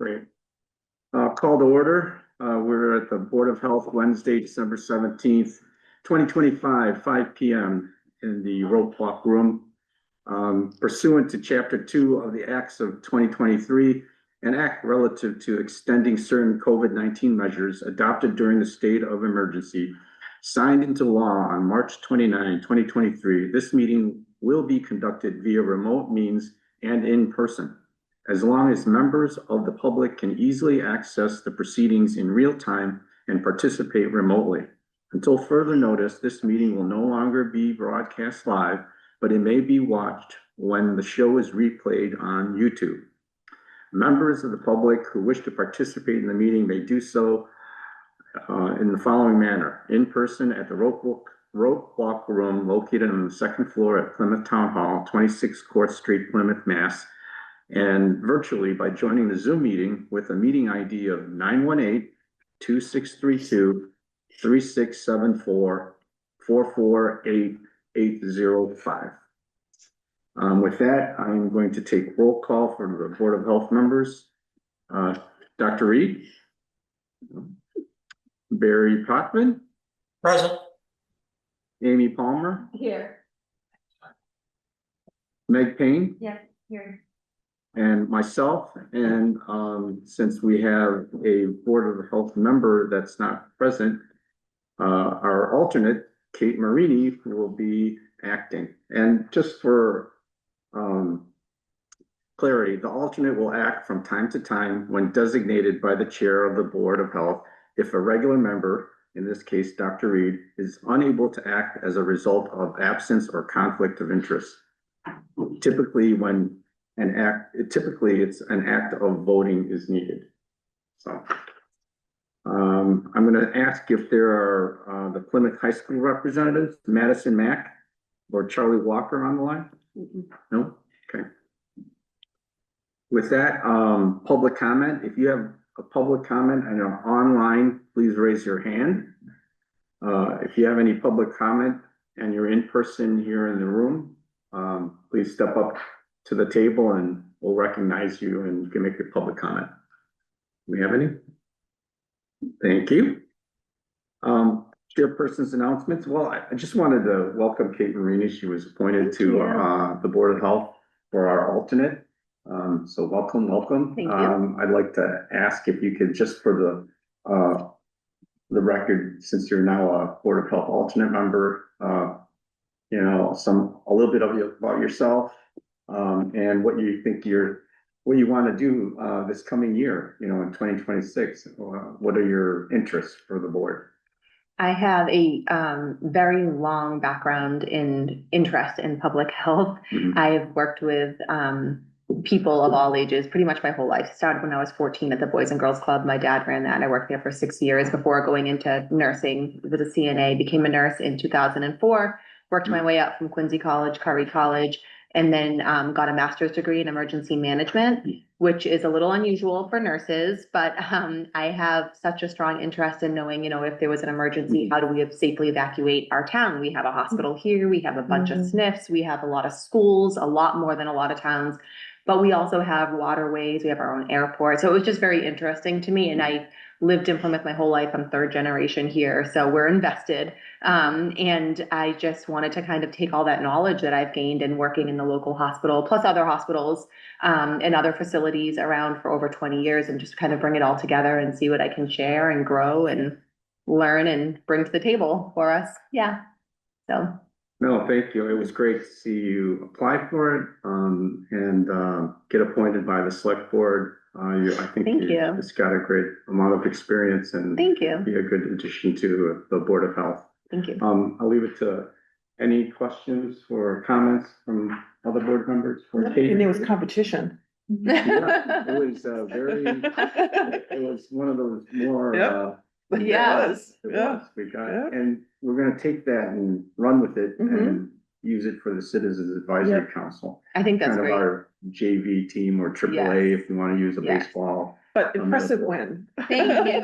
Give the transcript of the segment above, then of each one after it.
Great. Call to order. We're at the Board of Health Wednesday, December 17th, 2025, 5 p.m. in the rope walk room. Pursuant to Chapter 2 of the Acts of 2023, an act relative to extending certain COVID-19 measures adopted during the state of emergency, signed into law on March 29, 2023. This meeting will be conducted via remote means and in person, as long as members of the public can easily access the proceedings in real time and participate remotely. Until further notice, this meeting will no longer be broadcast live, but it may be watched when the show is replayed on YouTube. Members of the public who wish to participate in the meeting may do so in the following manner: in person at the rope walk room located on the second floor at Plymouth Town Hall, 26 Court Street, Plymouth, Mass., and virtually by joining the Zoom meeting with a meeting ID of 918-2632-3674-448-805. With that, I'm going to take roll call for the Board of Health members. Dr. Reed? Barry Potvin? Present. Amy Palmer? Here. Meg Payne? Yeah, here. And myself, and since we have a Board of Health member that's not present, our alternate, Kate Marini, will be acting. And just for clarity, the alternate will act from time to time when designated by the chair of the Board of Health if a regular member, in this case Dr. Reed, is unable to act as a result of absence or conflict of interest. Typically it's an act of voting is needed. So I'm going to ask if there are the Plymouth High School representatives, Madison Mack or Charlie Walker, on the line. No? Okay. With that, public comment. If you have a public comment and are online, please raise your hand. If you have any public comment and you're in person here in the room, please step up to the table and we'll recognize you and you can make your public comment. Do we have any? Thank you. Chairperson's announcements. Well, I just wanted to welcome Kate Marini. She was appointed to the Board of Health for our alternate. So welcome. Thank you. I'd like to ask if you could, just for the record, since you're now a Board of Health alternate member, you know, a little bit about yourself, and what you think what you want to do this coming year, you know, in 2026. What are your interests for the board? I have a very long background in interest in public health. Mm-hmm. I have worked with people of all ages pretty much my whole life. Started when I was 14 at the Boys and Girls Club. My dad ran that. I worked there for 6 years before going into nursing with a CNA. Became a nurse in 2004. Worked my way up from Quincy College, Curry College, and then got a master's degree in emergency management, which is a little unusual for nurses, but I have such a strong interest in knowing, you know, if there was an emergency, how do we safely evacuate our town? We have a hospital here, we have a bunch of SNFs, we have a lot of schools, a lot more than a lot of towns, but we also have waterways, we have our own airport. So it was just very interesting to me, and I lived in Plymouth my whole life. I'm third generation here, so we're invested. And I just wanted to kind of take all that knowledge that I've gained in working in the local hospital, plus other hospitals and other facilities around for over 20 years, and just kind of bring it all together and see what I can share and grow and learn and bring to the table for us. Yeah. So. No, thank you. It was great to see you apply for it and get appointed by the select board. I think you just got a great amount of experience and thank you. Be a good addition to the Board of Health. Thank you. I'll leave it to any questions or comments from other board members for Kate. And there was competition. Yeah, it was it was one of those more Yes. we got, and we're going to take that and run with it and use it for the Citizens Advisory Council. I think that's kind great. of our JV team or AAA if you want to use a baseball. But impressive win. Thank you.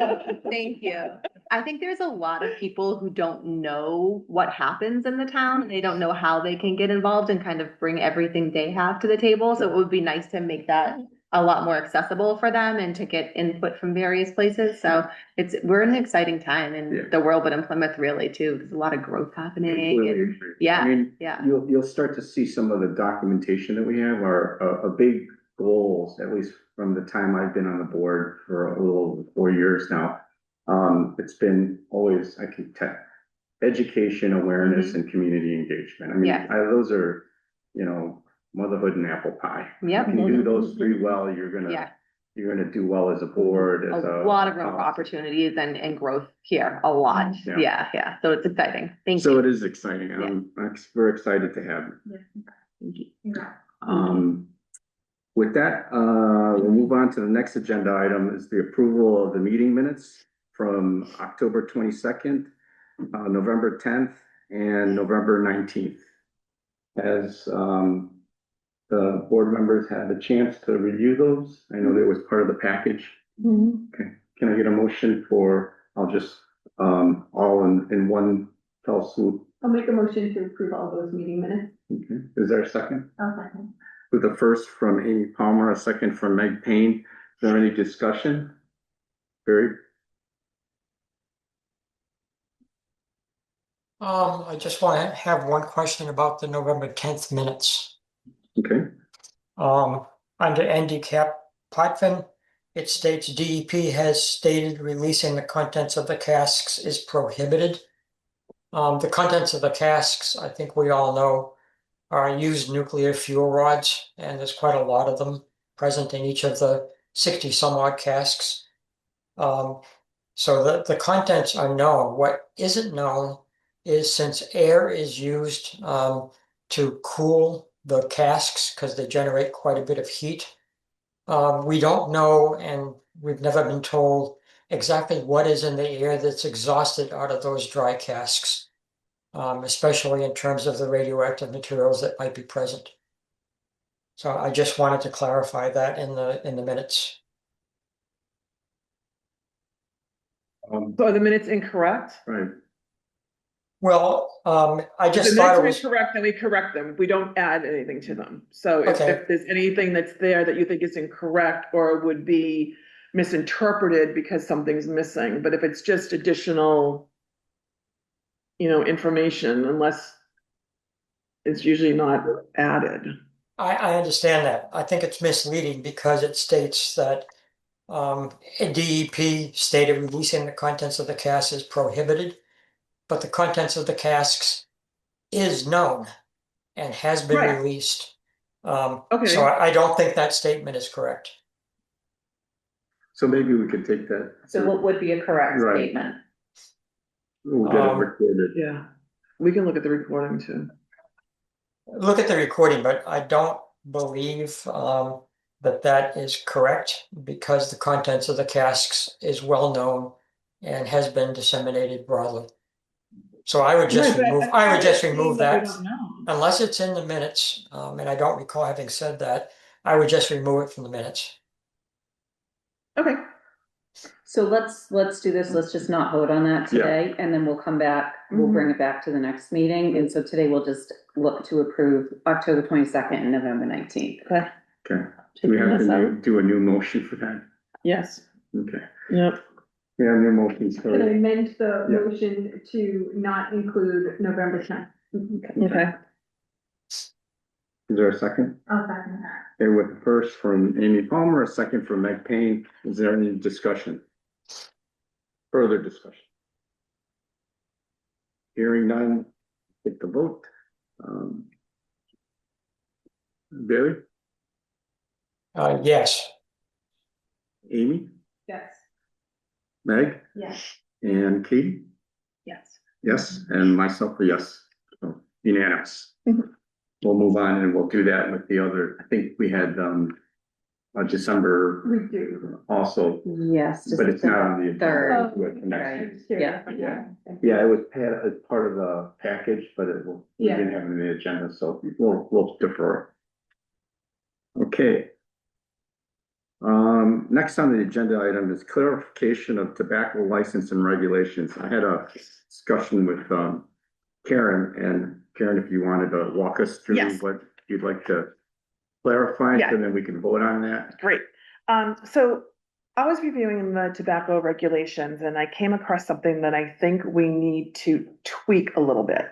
Thank you. I think there's a lot of people who don't know what happens in the town, and they don't know how they can get involved and kind of bring everything they have to the table. So it would be nice to make that a lot more accessible for them and to get input from various places. So we're in an exciting time Yeah. in the world, but in Plymouth really too. There's a lot of growth happening. Completely and- agree. yeah, I mean, yeah. you'll start to see some of the documentation that we have are a big goals, at least from the time I've been on the board for a little over 4 years now. It's been always, I can tell, education, awareness, and community engagement. I mean, Yeah. those are, motherhood and apple pie. Yep. You can do those three well, you're Yeah. gonna do well as a board, A as lot of room for opportunities and growth here, a lot. Yeah. Yeah. So it's exciting. Thank So you. it is exciting. We're excited to have it. With that, we'll move on to the next agenda item is the approval of the meeting minutes from October 22nd, November 10th, and November 19th. As the board members had a chance to review those, I know that was part of the package. Okay, can I get a motion I'll just, all in one fell swoop? I'll make a motion to approve all those meeting minutes. Okay, is there a second? I'll second. With the first from Amy Palmer, a second from Meg Payne. Is there any discussion? Barry? I just want to have one question about the November 10th minutes. Okay, Under handicap Potvin, it states DEP has stated releasing the contents of the casks is prohibited. The contents of the casks, I think we all know, are used nuclear fuel rods, and there's quite a lot of them present in each of the 60 some odd casks. So the contents are known. What isn't known is since air is used to cool the casks because they generate quite a bit of heat. We don't know, and we've never been told exactly what is in the air that's exhausted out of those dry casks, especially in terms of the radioactive materials that might be present. So I just wanted to clarify that in the minutes. So are the minutes incorrect? right. Well, I If just the thought minutes it are was, incorrect, then we correct them. We don't add anything to them. So if Okay. there's anything that's there that you think is incorrect or would be misinterpreted because something's missing, but if it's just additional, information, unless it's usually not added. I understand that. I think it's misleading because it states that DEP stated releasing the contents of the cask is prohibited, but the contents of the casks is known and has been Right. released. Okay. So I don't think that statement is correct. So maybe we could take that. So what would be a correct Right. statement? We'll get it recorded. Yeah, we can look at the recording too. Look at the recording, but I don't believe that is correct because the contents of the casks is well known and has been disseminated broadly. So I would just remove that unless it's in the minutes, and I don't recall having said that. I would just remove it from the minutes. Okay, So let's do this. Let's just not vote on that today, and then we'll come back. We'll bring it back to the next meeting. And so today we'll just look to approve October 22nd and November 19th. okay, Okay, do we have to do a new motion for that? yes, Okay, yep. we have new motions. Can I amend the Yeah. motion to not include November 10th? Okay. Is there a second? I'll second that. Okay, with the first from Amy Palmer, a second from Meg Payne. Is there any discussion? Further discussion? Hearing none, take the vote. Barry, Yes. Amy, Yes. Meg, Yes. and Katie? Yes. Yes, and myself a yes. So unanimous. Mhm. We'll move on and we'll do that with the other, I think we had December We do. also, Yes. but it's not on the agenda. Third. With the next- Right. Yeah. Yeah, it was as part of the package, but we didn't have it on the agenda, so we'll defer. Okay. Next on the agenda item is clarification of tobacco license and regulations. I had a discussion with Karen, and Karen, if you wanted to walk us through Yes. what you'd like to clarified, Yeah. and then we can vote on that? Great. So I was reviewing the tobacco regulations and I came across something that I think we need to tweak a little bit.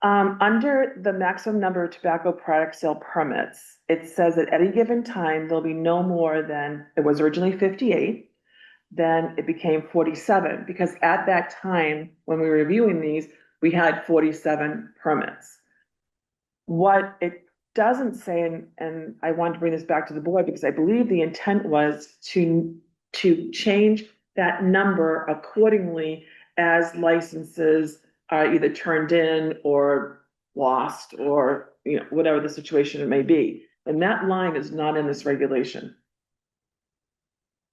Under the maximum number of tobacco product sale permits, it says at any given time, there'll be no more than, it was originally 58, then it became 47, because at that time, when we were reviewing these, we had 47 permits. What it doesn't say, and I want to bring this back to the board, because I believe the intent was to change that number accordingly as licenses are either turned in or lost, or, you know, whatever the situation it may be. And that line is not in this regulation.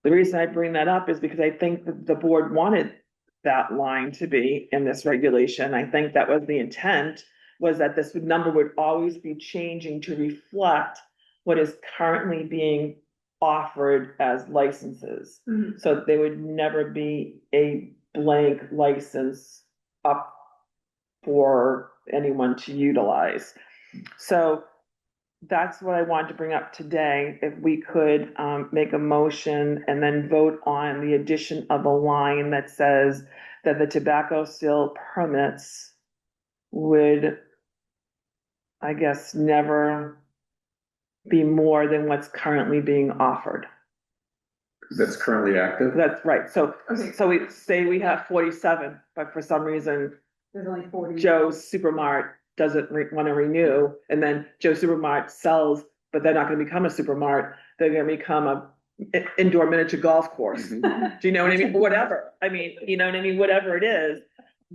The reason I bring that up is because I think that the board wanted that line to be in this regulation. I think that was the intent, was that this number would always be changing to reflect what is currently being offered as licenses. Mhm. So there would never be a blank license up for anyone to utilize. So that's what I wanted to bring up today. If we could make a motion and then vote on the addition of a line that says that the tobacco sale permits would, I guess, never be more than what's currently being offered. That's currently active? That's right. So, Okay. so we say we have 47, but for some reason, There's only 40. Joe's Supermart doesn't want to renew, and then Joe Supermart sells, but they're not going to become a Supermart. They're going to become a indoor miniature golf course. Mhm. Do you know what I mean? Whatever. I mean, you know what I mean? Whatever it is,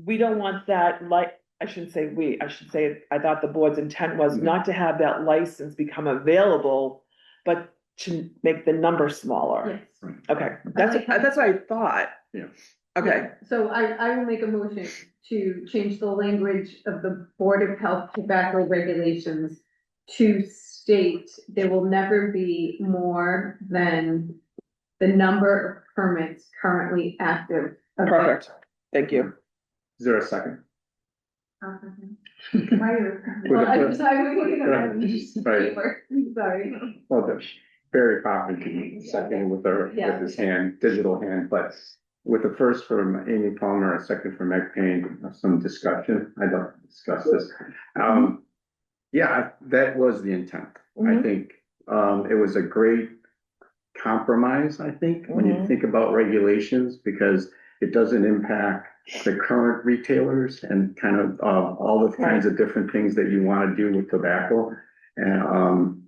we don't want that, like, I shouldn't say we, I should say, I thought the board's intent was Mhm. not to have that license become available, but to make the number smaller. Yes. Okay, that's what I thought. Yeah. Okay, So I will make a motion to change the language of the Board of Health tobacco regulations to state there will never be more than the number of permits currently active. perfect. Thank you. Is there a second? Well, I was looking at my Right. paper. Sorry. Well, Barry Coffin second with his hand, digital hand, but with the first from Amy Palmer, a second from Meg Payne, some discussion. I don't discuss this. Yeah, that was the intent. I Mhm. think, it was a great compromise, I think, when you Mhm. think about regulations, because it doesn't impact the current retailers and kind of, all the kinds of different things that you want to do with tobacco. And,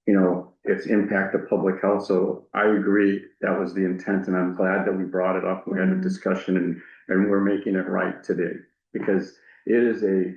you know, it's impact the public health. So I agree that was the intent, and I'm glad that we brought it up. We had a Mhm. discussion, and we're making it right today, because it is a,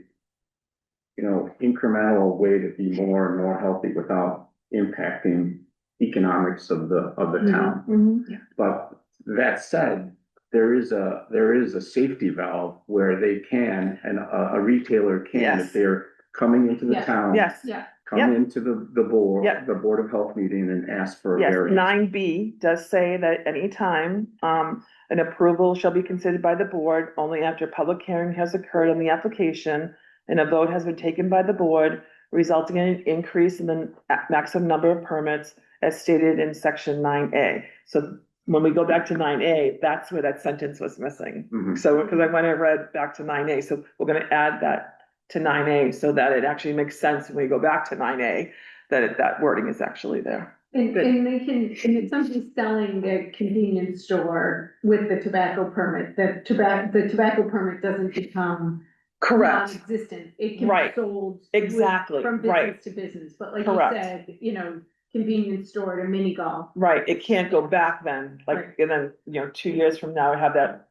you know, incremental way to be more and more healthy without impacting economics of the town. Mhm. But that said, there is a safety valve where they can, and a retailer can, Yes. if they're coming into the Yes. town. Yes. Yeah. Come into the board, Yep. the Board of Health meeting and ask for a Yes, variance. 9B does say that anytime, an approval shall be considered by the board only after public hearing has occurred on the application and a vote has been taken by the board, resulting in an increase in the maximum number of permits as stated in section 9A. So when we go back to 9A, that's where that sentence was missing. Mhm. So, because I went and read back to 9A, so we're gonna add that to 9A so that it actually makes sense when we go back to 9A, that wording is actually there. And Good. they can, and if somebody's selling their convenience store with the tobacco permit, the tobacco permit doesn't become Correct, non-existent. It can Right. be sold. Exactly, From right. business to business, but like Correct. you said, you know, convenience store to mini golf. right, it can't go back then, like, Right. and then, you know, 2 years from now, have that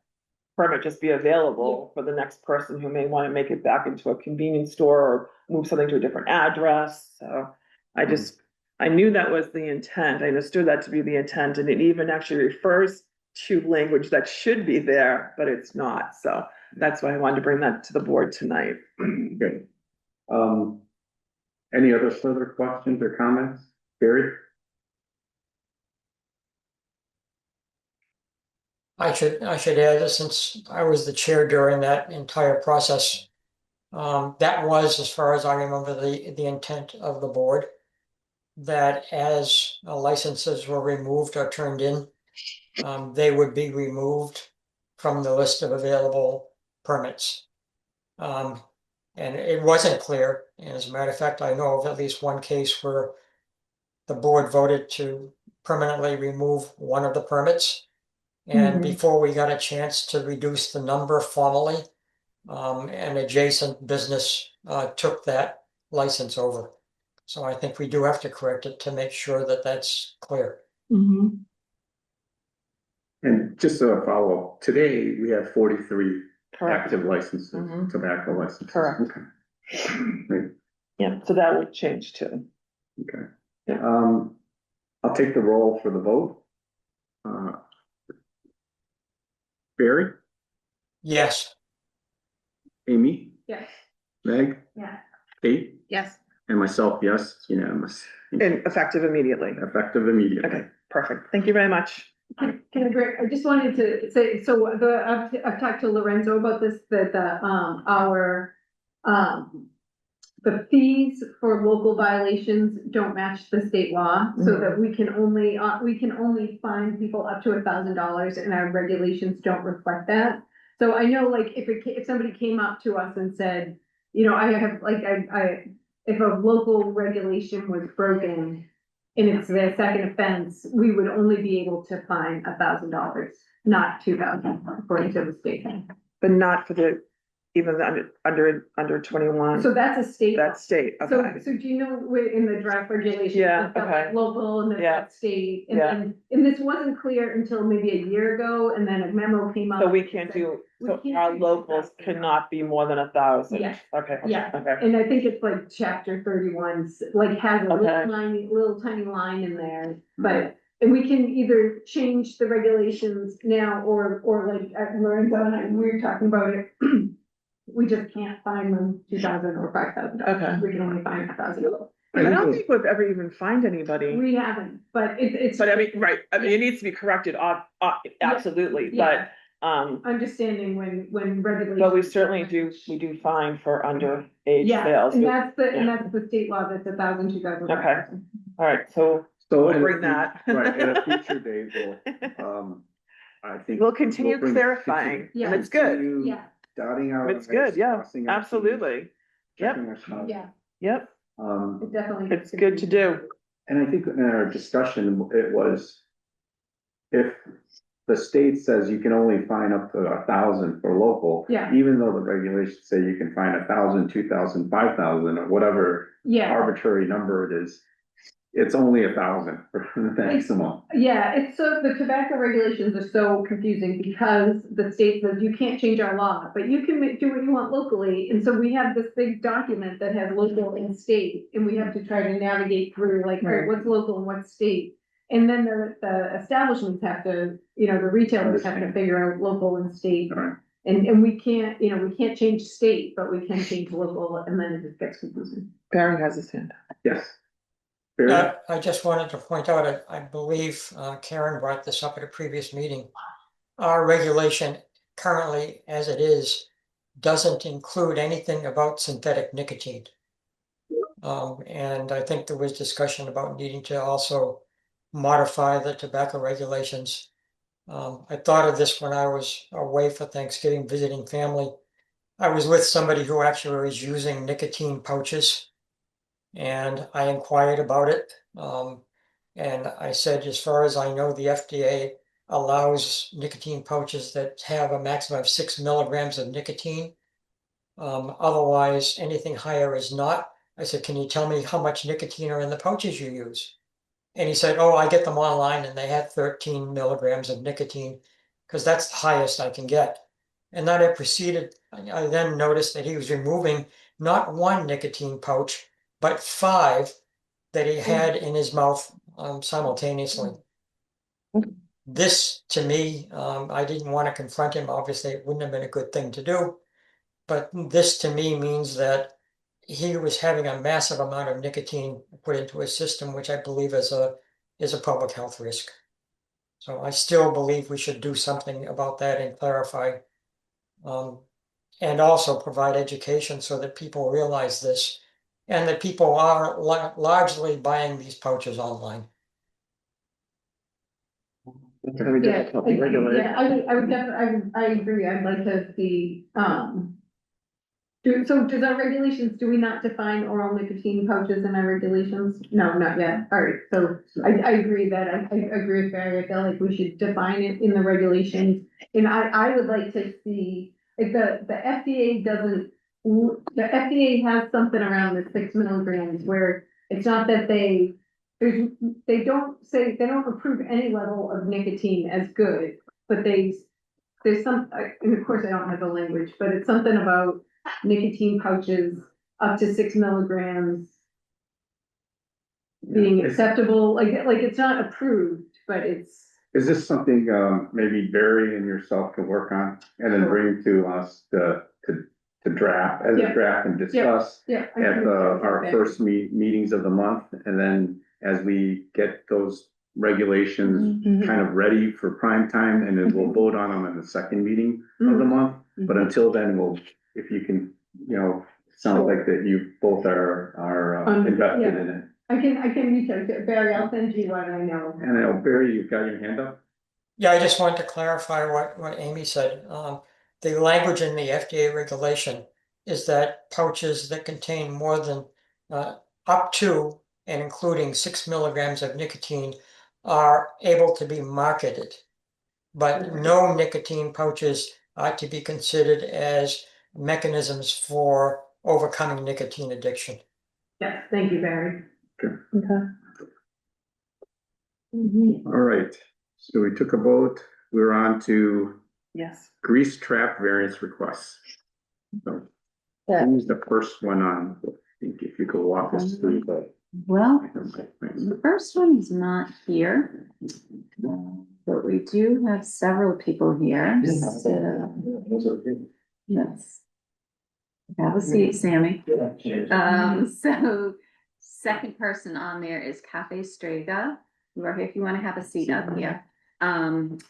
permit just be available for the next person who may want to make it back into a convenience store or move something to a different address, so I knew that was the intent, I understood that to be the intent, and it even actually refers to language that should be there, but it's not, so that's why I wanted to bring that to the board tonight. Good. Any other further questions or comments? Barry? I should add that since I was the chair during that entire process, That was, as far as I remember, the intent of the board. That as licenses were removed or turned in, they would be removed from the list of available permits. And it wasn't clear, and as a matter of fact, I know of at least one case where the board voted to permanently remove one of the permits. And Mhm. before we got a chance to reduce the number formally, an adjacent business took that license over. So I think we do have to correct it to make sure that that's clear. Mhm. And just a follow-up, today we have 43 Correct. active licenses, Mhm. tobacco licenses. Correct. Okay. Yeah, so that would change too. Okay. Yeah. I'll take the roll for the vote. Barry, Yes. Amy, Yes. Meg, Yeah. Kate, Yes. and myself, yes, it's unanimous. And effective immediately. Effective immediately. Okay, perfect. Thank you very much. Can I break, I just wanted to say, so I've talked to Lorenzo about this, that the fees for local violations don't match the state law, so that we can only fine people up to $1,000, and our regulations don't reflect that. So I know, like, if somebody came up to us and said, you know, I have, like, if a local regulation was broken and it's their second offense, we would only be able to fine $1,000, not 2,000, according to the state. But not for the, even the under 21. So that's a state. That's state, So, okay. so do you know where in the draft regulations? Yeah, it's got, okay. like, local and then Yeah. that's state, Yeah. and this wasn't clear until maybe a year ago, and then a memo came out. So we can't do, so We can't our do locals 2,000. cannot be more than 1,000. Yeah. Okay. Yeah. Okay. And I think it's like chapter 31, like has a Okay. little tiny line in there, but, and we can either change the regulations now, or like Lorenzo and I, we were talking about it. We just can't find them 2,000 or $5,000. Okay. We can only find 1,000. I don't think we've ever even fined anybody. We haven't, but it's. But I mean, right, I mean, it needs to be corrected, absolutely, Yeah. but, Understanding when regulations. but we certainly we do fine for underage Yeah, sales. and that's the state law, that's 1,000, 2,000. Okay. All right, so So we'll in a bring fu- that. Right, in a future date, we'll, I think. We'll continue bring- clarifying, Yeah. and it's good, continue Yeah, Dotting our. it's good, i's, yeah, crossing our t's, absolutely, yep, checking our stuff. yeah, yep, it definitely. it's good to do. And I think in our discussion, it was, if the state says you can only fine up to 1,000 for local. Yeah. Even though the regulations say you can fine 1,000, 2,000, 5,000, or whatever Yeah, arbitrary number it is, it's only 1,000 for the maximum. yeah, it's so, the tobacco regulations are so confusing because the state says you can't change our law, but you can do what you want locally. And so we have this big document that has local and state, and we have to try to navigate through, like, all right, what's local and what's state? And then the establishments have to, you know, the retailers have to figure out local and state. All right. And we can't, you know, we can't change state, but we can change local, and then it just gets confusing. Barry has his hand. Yes. Barry? I just wanted to point out, I believe Karen brought this up at a previous meeting. Our regulation currently, as it is, doesn't include anything about synthetic nicotine. And I think there was discussion about needing to also modify the tobacco regulations. I thought of this when I was away for Thanksgiving visiting family. I was with somebody who actually was using nicotine pouches, and I inquired about it. And I said, as far as I know, the FDA allows nicotine pouches that have a maximum of 6 milligrams of nicotine. Otherwise, anything higher is not. I said, can you tell me how much nicotine are in the pouches you use? And he said, oh, I get them online and they had 13 milligrams of nicotine because that's the highest I can get. And then I proceeded, I then noticed that he was removing not one nicotine pouch, but 5 that he had in his mouth simultaneously. This, to me, I didn't want to confront him. Obviously, it wouldn't have been a good thing to do. But this, to me, means that he was having a massive amount of nicotine put into his system, which I believe is a public health risk. So I still believe we should do something about that and clarify. and also provide education so that people realize this and that people are largely buying these pouches online. Yeah, I would definitely, I agree, I'd like to see, does our regulations, do we not define oral nicotine pouches in our regulations? No, not yet, alright, so I agree that, I agree with Barry, I feel like we should define it in the regulations. And I would like to see, if the FDA doesn't, the FDA has something around the 6 milligrams where it's not that they don't say, they don't approve any level of nicotine as good, but there's some, and of course I don't have the language, but it's something about nicotine pouches up to 6 milligrams being acceptable, like it's not approved, but it's. Is this something, maybe Barry and yourself can work on and then bring to us to draft, as a Yeah. draft and discuss Yeah. at our first meetings of the month, and then as we get those regulations kind of ready for prime time, and then we'll vote on them in the second meeting of the month. But until then, if you can, it sounds like that you both are invested in it. I can reach out to Barry, I'll send you what I know. And I know, Barry, you've got your hand up? Yeah, I just wanted to clarify what Amy said. The language in the FDA regulation is that pouches that contain more than up to and including 6 milligrams of nicotine are able to be marketed. But no nicotine pouches are to be considered as mechanisms for overcoming nicotine addiction. Yes, thank you, Barry. Okay. All right, so we took a vote. We're on to Yes. grease trap variance requests. So who's the first one on? I think if you could walk us through the. Well, the first one is not here, but we do have several people here. So, yes. Have a seat, Sammy. So second person on there is Cafe Strega. You are here if you want to have a seat up here. And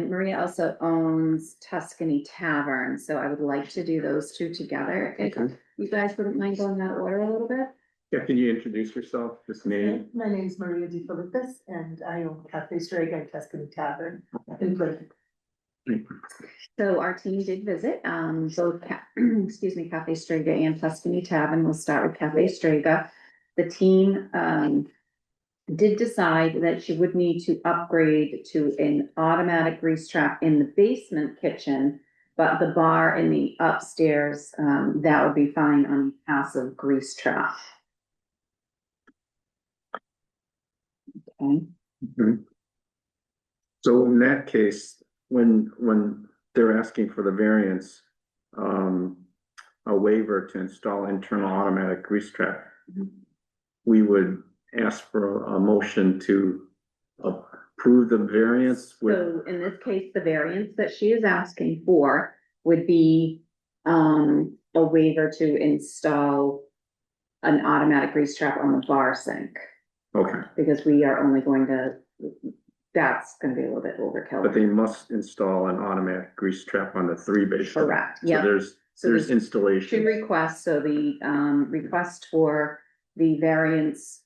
Maria also owns Tuscany Tavern, so I would like to do those two together. If you guys wouldn't mind going that order a little bit. Yeah, can you introduce yourself, just name? My name is Maria Di Filippis and I own Cafe Strega and Tuscany Tavern in Plymouth. So our team did visit, both, excuse me, Cafe Strega and Tuscany Tavern. We'll start with Cafe Strega. The team, did decide that she would need to upgrade to an automatic grease trap in the basement kitchen, but the bar in the upstairs, that would be fine on passive grease trap. Okay. So in that case, when they're asking for the variance, a waiver to install internal automatic grease trap, we would ask for a motion to approve the variance with. So in this case, the variance that she is asking for would be a waiver to install an automatic grease trap on the bar sink. Okay, Because we are only going to, that's gonna be a little bit overkill. but they must install an automatic grease trap on the 3-bay. Correct, So yeah. there's Two installation. requests, so the request for the variance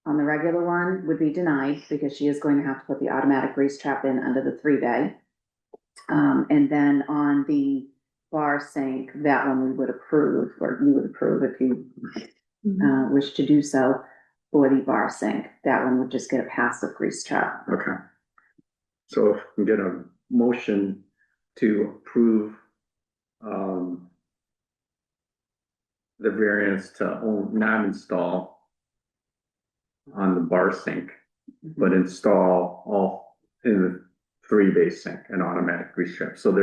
on the regular one would be denied because she is going to have to put the automatic grease trap in under the 3-bay. And then on the bar sink, that one we would approve, or you would approve if you wish to do so. For the bar sink, that one would just get a passive grease trap. Okay. So if we get a motion to approve the variance to not install on the bar sink, but install all in the 3-bay sink, an automatic grease trap. So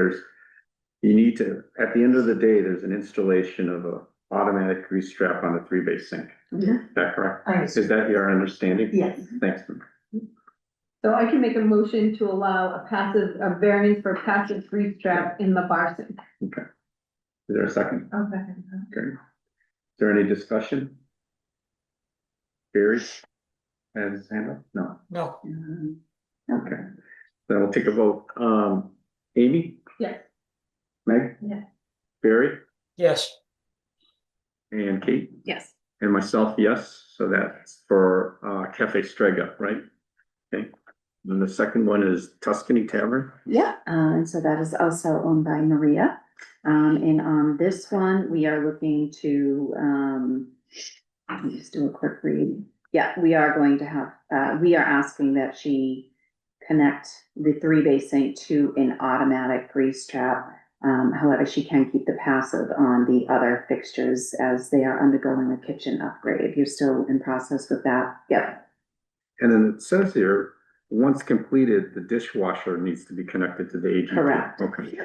you need to, at the end of the day, there's an installation of a automatic grease trap on the 3-bay sink. Is that correct? Is that your understanding? Yes. Thanks. So I can make a motion to allow a variance for passive grease trap in the bar sink. Okay. Is there a second? Okay. Okay. Is there any discussion? Barry? Has his hand up? No. No, Okay. Then we'll take a vote. Amy? Yes. Meg? Yes. Barry Yes. and Kate Yes. and myself, yes. So that's for Cafe Strega, right? Okay. And the second one is Tuscany Tavern. Yeah, and so that is also owned by Maria. And on this one, we are looking to, let me just do a quick read. Yeah, we are going to have, we are asking that she connect the 3-bay sink to an automatic grease trap. However, she can keep the passive on the other fixtures as they are undergoing a kitchen upgrade. You're still in process with that? Yep. And then it says here, once completed, the dishwasher needs to be connected to the AGP. Correct. Okay.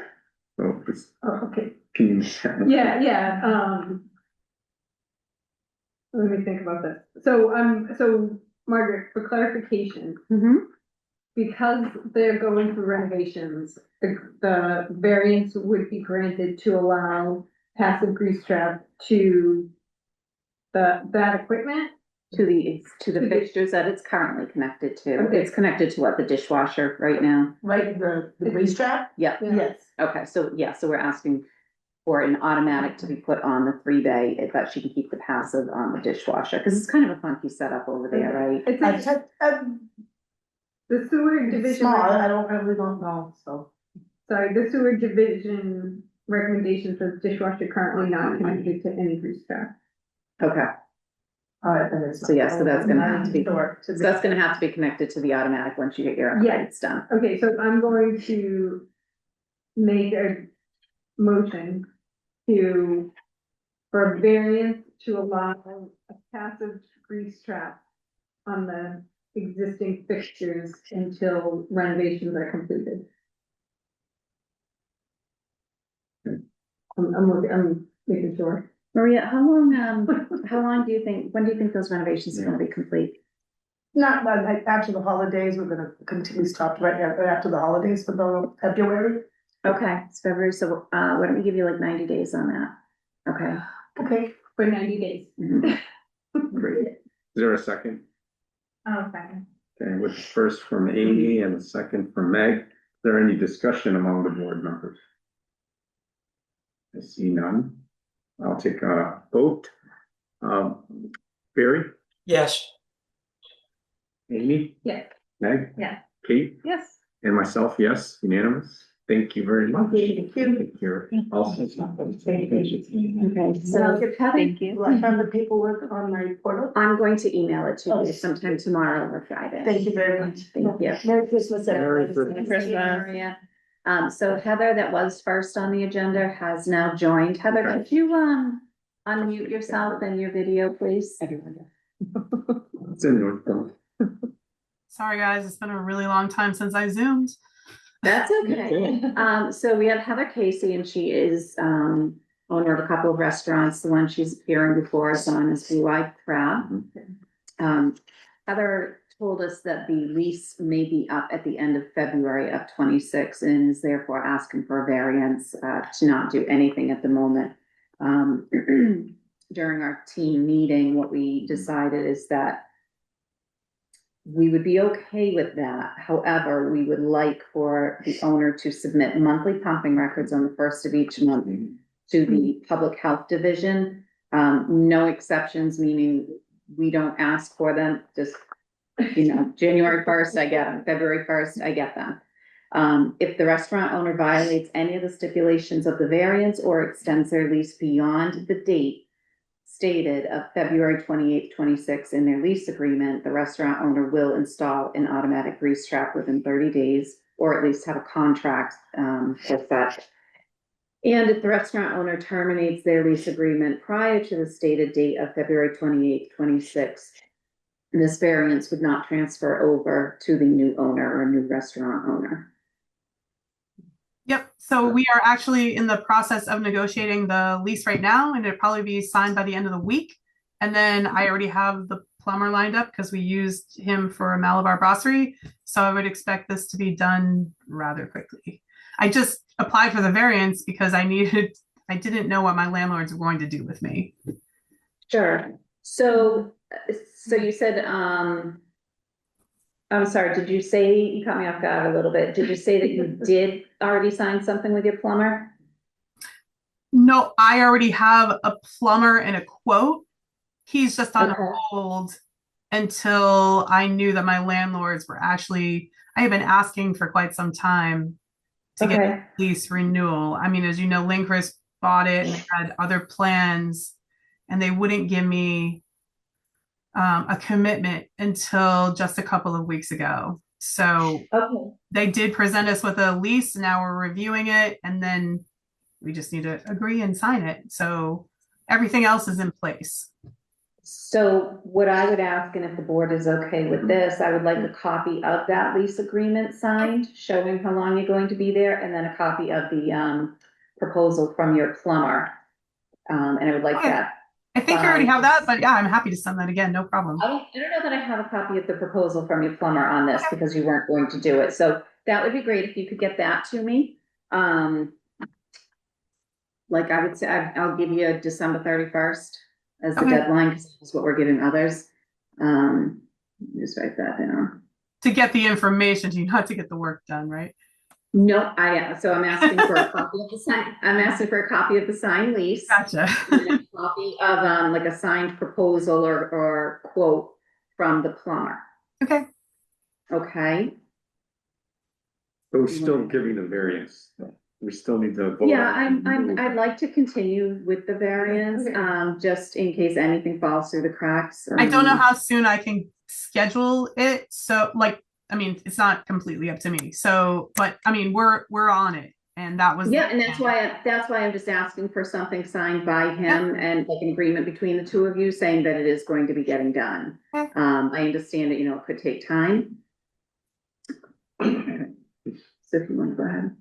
So it's, Okay, can you? yeah, let me think about this. So Margaret, for clarification, Mm-hmm. because they're going through renovations, the variance would be granted to allow passive grease trap to that equipment? To the fixtures that it's currently connected to. Okay. It's connected to what, the dishwasher right now? Right, the grease trap? Yeah. Yes. Okay, so yeah, so we're asking for an automatic to be put on the 3-bay, but she can keep the passive on the dishwasher, because it's kind of a funky setup over there, right? It's I've had, the sewer it's division. small, I really don't know, so. Sorry, the sewer division recommendation says dishwasher currently not connected to any grease trap. Okay, And it's. So yes, so that's gonna have to be- Door so that's gonna have to be connected to the automatic once you get your Yeah. upgrades done. Okay, so I'm going to make a motion for a variance to allow a passive grease trap on the existing fixtures until renovations are completed. I'm making sure. Maria, how long do you think, when do you think those renovations are gonna be complete? Not, like, after the holidays, we're gonna continue stopped right after the holidays for the February. Okay, it's February, so, why don't we give you like 90 days on that? Okay. Okay. For 90 days. Mhm. Great. Is there a second? Okay. Okay, with the first from Amy and the second from Meg. Is there any discussion among the board members? I see none. I'll take a vote. Barry, Yes. Amy, Yes. Meg? Yeah. Kate, Yes. and myself, yes, unanimous. Thank you very much. Thank you. Thank you. Also. Okay, So so Thank you. will I have the paperwork on my portal? I'm going to email it to you sometime tomorrow or Friday. Thank you very much. Thank you. Merry Christmas, everybody. Merry Thank you, Maria. So Heather, that was first on the agenda, has now joined. Heather, Okay. could you, unmute yourself and your video, please? It's in your. Sorry, guys, it's been a really long time since I zoomed. That's okay. So we have Heather Casey, and she is, owner of a couple of restaurants. The one she's appearing before us on is Blue Eyed Crab. Heather told us that the lease may be up at the end of February of 26 and is therefore asking for a variance, to not do anything at the moment. During our team meeting, what we decided is that we would be okay with that. However, we would like for the owner to submit monthly pumping records on the first of each month to the public health division. No exceptions, meaning we don't ask for them, just, January 1st, I get them, February 1st, I get them. If the restaurant owner violates any of the stipulations of the variance or extends their lease beyond the date stated of February 28th, 26 in their lease agreement, the restaurant owner will install an automatic grease trap within 30 days, or at least have a contract for such. And if the restaurant owner terminates their lease agreement prior to the stated date of February 28th, 26, this variance would not transfer over to the new owner or new restaurant owner. Yep, so we are actually in the process of negotiating the lease right now, and it'll probably be signed by the end of the week. And then I already have the plumber lined up because we used him for a Malabar brasserie. So I would expect this to be done rather quickly. I just applied for the variance because I didn't know what my landlords were going to do with me. Sure. So you said, I'm sorry, did you say, you caught me off guard a little bit. Did you say that you did already sign something with your plumber? No, I already have a plumber and a quote. He's just on Okay. hold until I knew that my landlords were actually, I have been asking for quite some time to get Okay. lease renewal. I mean, as you know, Lincris bought it and they had other plans, and they wouldn't give me a commitment until just a couple of weeks ago. So Okay. they did present us with a lease. Now we're reviewing it, and then we just need to agree and sign it. So everything else is in place. So what I would ask, and if the board is okay with this, I would like a copy of that lease agreement signed, showing how long you're going to be there, and then a copy of the proposal from your plumber. And I would like Okay. that. I think you already have that, but yeah, I'm happy to send that again. No problem. I don't know that I have a copy of the proposal from your plumber on this because you weren't going to do it. So that would be great if you could get that to me. Like I would say, I'll give you December 31st as the Okay. deadline, because that's what we're giving others. Just write that down. To get the information to you, not to get the work done, right? No, so I'm asking for a copy of the sign, I'm asking for a copy of the signed lease. Gotcha. And a copy of, like a signed proposal or quote from the plumber. Okay. Okay? But we're still giving the variance. We still need to vote. Yeah, on it. I'd like to continue with the variance, just in case anything falls through the cracks. I don't know how soon I can schedule it. So like, I mean, it's not completely up to me. So, but I mean, we're on it. And that was Yeah, and that's why I'm just asking for something signed by him and like an agreement between the two of you saying that it is going to be getting done. Okay. I understand that, it could take time. So if you want to go ahead.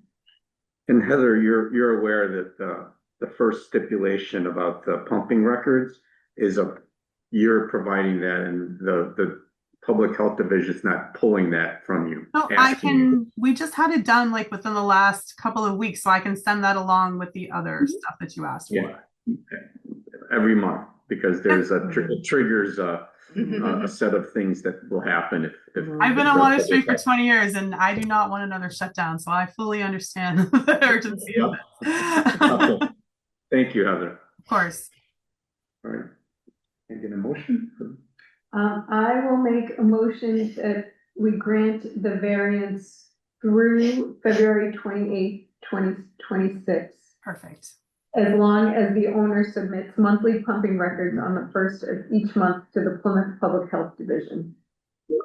And Heather, you're aware that the first stipulation about the pumping records is you're providing that, and the public health division is not pulling that from you. No, we just had it done like within the last couple of weeks, so I can send that along with the other stuff that you asked for. Yeah, every month, because there's it triggers a set of things that will happen if I've been on Water Street for 20 years and I do not want another shutdown, so I fully understand the urgency of it. Thank you, Heather. Of course. All right. Can I get a motion? I will make a motion that we grant the variance through February 28th, 2026. Perfect. As long as the owner submits monthly pumping records on the first of each month to the Plymouth Public Health Division. Is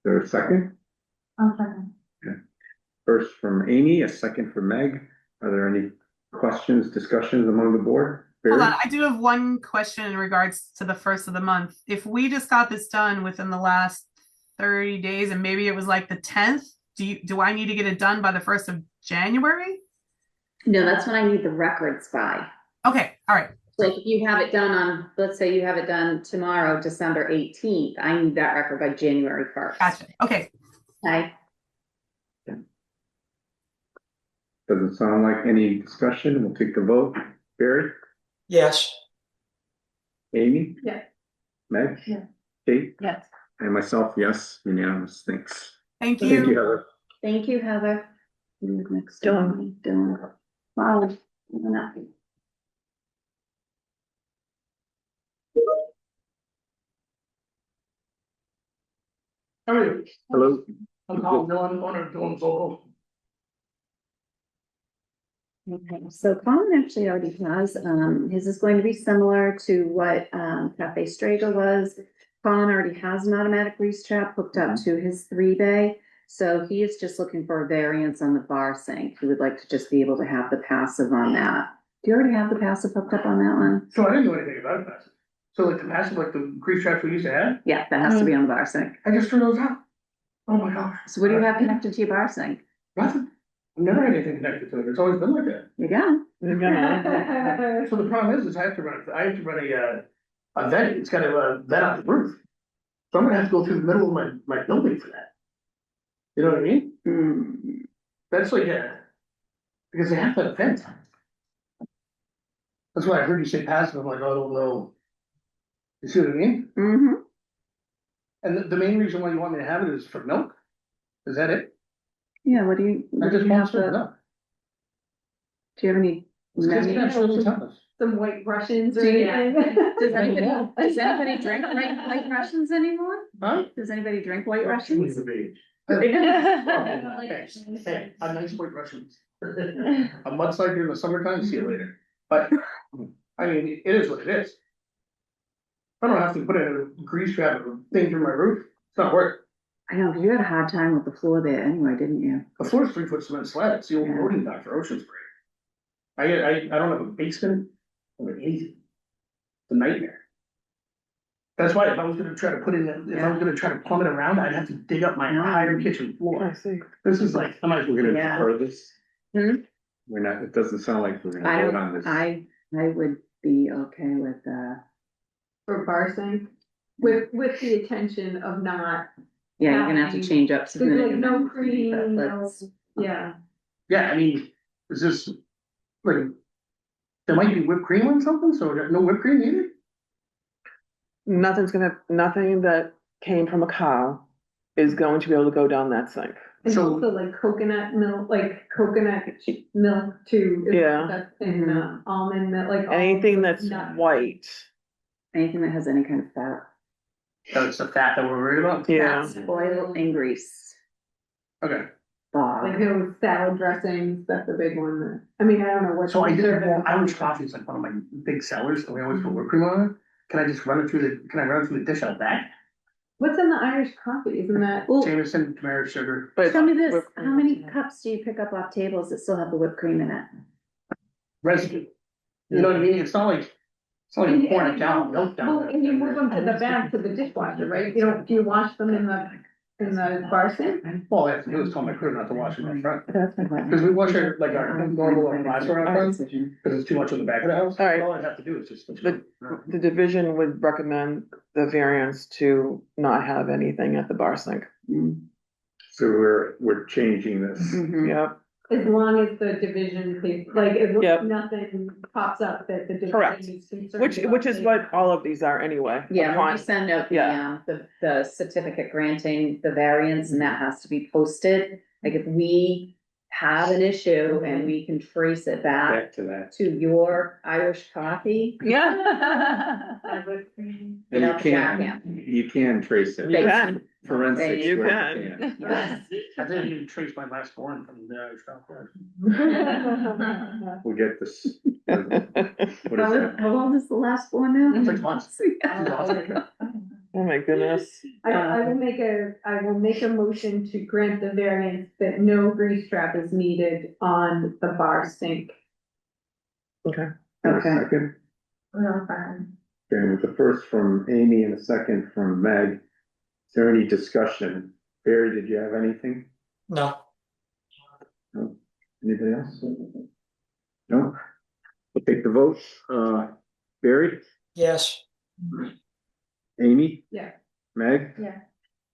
there a second? Okay. First from Amy, a second from Meg. Are there any questions, discussions among the board? Hold on, I do have one question in regards to the first of the month. If we just got this done within the last 30 days and maybe it was like the 10th, do I need to get it done by the 1st of January? No, that's when I need the records by. Okay, all right. Like if you have it done on, let's say you have it done tomorrow, December 18th, I need that record by January 1st. Gotcha. Okay. Okay. Doesn't sound like any discussion. We'll take the vote. Barry? Yes. Amy? Yeah. Meg? Yeah. Kate? Yes. And myself, yes, unanimous. Thanks. Thank Thank you, you. Heather. Thank you, Heather. Next Dylan. Dylan. Wow. Hello. I'm calling Dylan, owner of Dylan's Local. Okay, so Colin actually already has, his is going to be similar to what, Cafe Strega was. Colin already has an automatic grease trap hooked up to his 3-bay. So he is just looking for a variance on the bar sink. He would like to just be able to have the passive on that. Do you already have the passive hooked up on that one? So I didn't know anything about passive. So like the passive, like the grease traps we used to have, Yeah, that has to be on the bar sink. I just threw those out. Oh my gosh. So what do you have connected to your bar sink? Nothing. I've never had anything connected to it. It's always been like that. You go. So the problem is I have to run a vent. It's got a vent out the roof. So I'm gonna have to go through the middle of my building for that. You know what I mean? Mm. That's like because they have to have a vent. That's why I heard you say passive. I'm like, oh, I don't know. You see what I mean? Mm-hmm. And the main reason why you want me to have it is for milk? Is that it? Yeah, what do I you just want have some to, milk. Do you have any? Some white Russians or Yeah. anything? Does anybody drink white Russians anymore? Huh? Does anybody drink white Russians? Hey, a nice white Russians. A mudslide during the summertime, see you later. But, I mean, it is what it is. I don't have to put in a grease trap or thing through my roof. It's not worth it. I know, you had a hard time with the floor there anyway, didn't you? The floor's 3-foot cement slab. It's the old Yeah. loading dock for Ocean Spray. I don't have a basement or anything. It's a nightmare. That's why if I was gonna try to put in, if I was gonna try to plumb it around, I'd have to dig up my entire kitchen I floor. see. This is like, I might as well We're get gonna Yeah. defer this. Hmm? We're not, it doesn't sound like we're I gonna vote don't, on this. I would be okay with, For bar sink, with the intention of not, yeah, you're gonna have to change up. some there's like of the- no cream, but no, let's- yeah. Yeah, I mean, is this, like, there might be whipped cream on something, so no whipped cream either? Nothing that came from a cow is going to be able to go down that sink. And So- also like coconut milk, like coconut milk too. Yeah. That's in almond milk, like. all Anything that's nuts. white. Anything that has any kind of fat. That's the fat that we're worried about? Yeah. Fats, oil and grease. Okay, Like those salad dressings, that's a big one that, I mean, I don't know what. so I did serve have it. Irish coffee, it's like one of my big sellers, and we always put whipped cream on it. Can I just run it through can I run it through the dish out back? What's in the Irish coffee, isn't that? Well, Jameson, turmeric, sugar. But tell me this, whipped how cream many is- cups do you pick up off tables that still have the whipped cream in it? Residue. You know what I mean? It's not like you're pouring a gallon of milk down Well, there. and you move them to the back to the dishwasher, right? You don't, do you wash them in the bar sink? All I have to do is tell my crew not to wash it in front. That's my question. Because we wash our, like our normal glassware out front, Decision. because it's too much on the back of the house. All right. All I have to do is just. The division would recommend the variance to not have anything at the bar sink. So we're changing this. Mhm. Yep, As long as the division, like, if Yep. nothing pops up that the Correct. division is concerned. which about, is they- what all of these are anyway. Yeah, when Upon- you send out Yeah. the certificate granting the variance, and that has to be posted. Like if we have an issue and we can trace it back Back to that. to your Irish coffee. Yeah. And Get you out the can, jacket. you can trace it. You can, Forensics. You where can. Yes. I didn't even trace my last one from the Irish coffee. We'll get this. What is that? How old is the last one now? 6 months. oh my goodness. I will make a motion to grant the variance that no grease trap is needed on the bar sink. Okay, Okay. Second. Okay, with the first from Amy and a second from Meg. Is there any discussion? Barry, did you have anything? No, No? Anybody else? No? We'll take the vote. Barry, yes, Amy, Yeah. Meg? Yeah.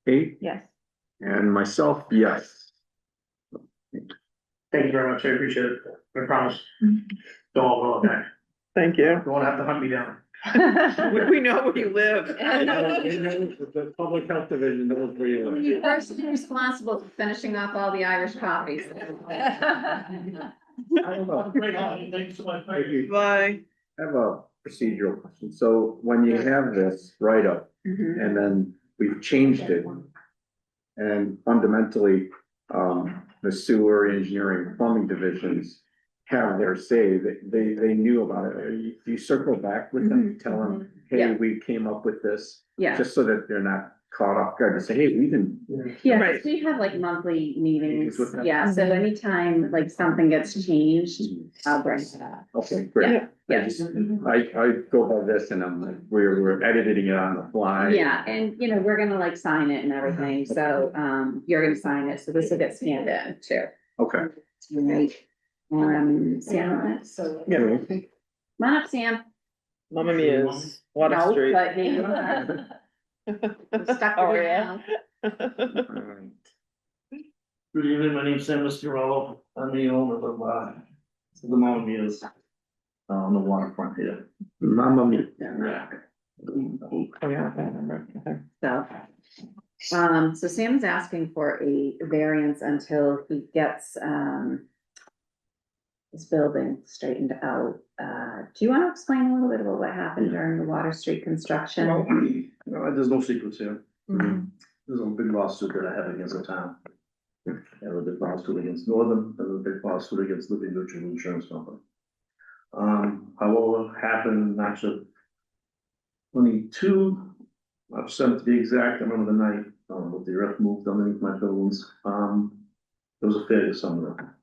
Kate, Yes. and myself, yes. Thank you very much, I appreciate it, I promise. Don't all go back, thank you. you won't have to hunt me down. We know where you live. The public health division knows where you live. You're personally responsible for finishing off all the Irish coffees. I don't know. Great, thank you so much. Thank you. Bye. I have a procedural question. So when you have this write-up Mhm. and then we've changed it. And fundamentally, the sewer engineering plumbing divisions have their say, they knew about it. You circle back with them, tell them, hey, Yeah. we came up with this. Yeah. Just so that they're not caught off guard and say, hey, we didn't. Yeah, Right. we have like monthly meetings, Meetings with them. yeah, so anytime like something gets changed, I'll bring it up. Okay, great. Yeah. I just, I go by this and I'm like, we're editing it on the fly. Yeah, and you know, we're gonna like sign it and everything, so, you're gonna sign it, so this will get scanned in too. Okay. Right. Sam, so, Yeah. come on up, Sam. Mamma Mia's, Water No, Street. but I'm stuck Oh, with it yeah. now. Alright. Good evening, my name's Sam Mistirello, I'm the owner of, the Mamma Mia's, on the waterfront here. Mamma mia. Oh, yeah, I remember. Okay. So Sam's asking for a variance until he gets, this building straightened out. Do you want to explain a little bit about what happened during the Water Street construction? Well, no, there's no secrets here. Mhm. There's a big lawsuit that I have against the town. I have a big lawsuit against Northern, and a big lawsuit against Living Mutual Insurance Company. However, happened actually 22, upset to be exact, I remember the night, with the earth moved underneath my buildings. There was a failure somewhere.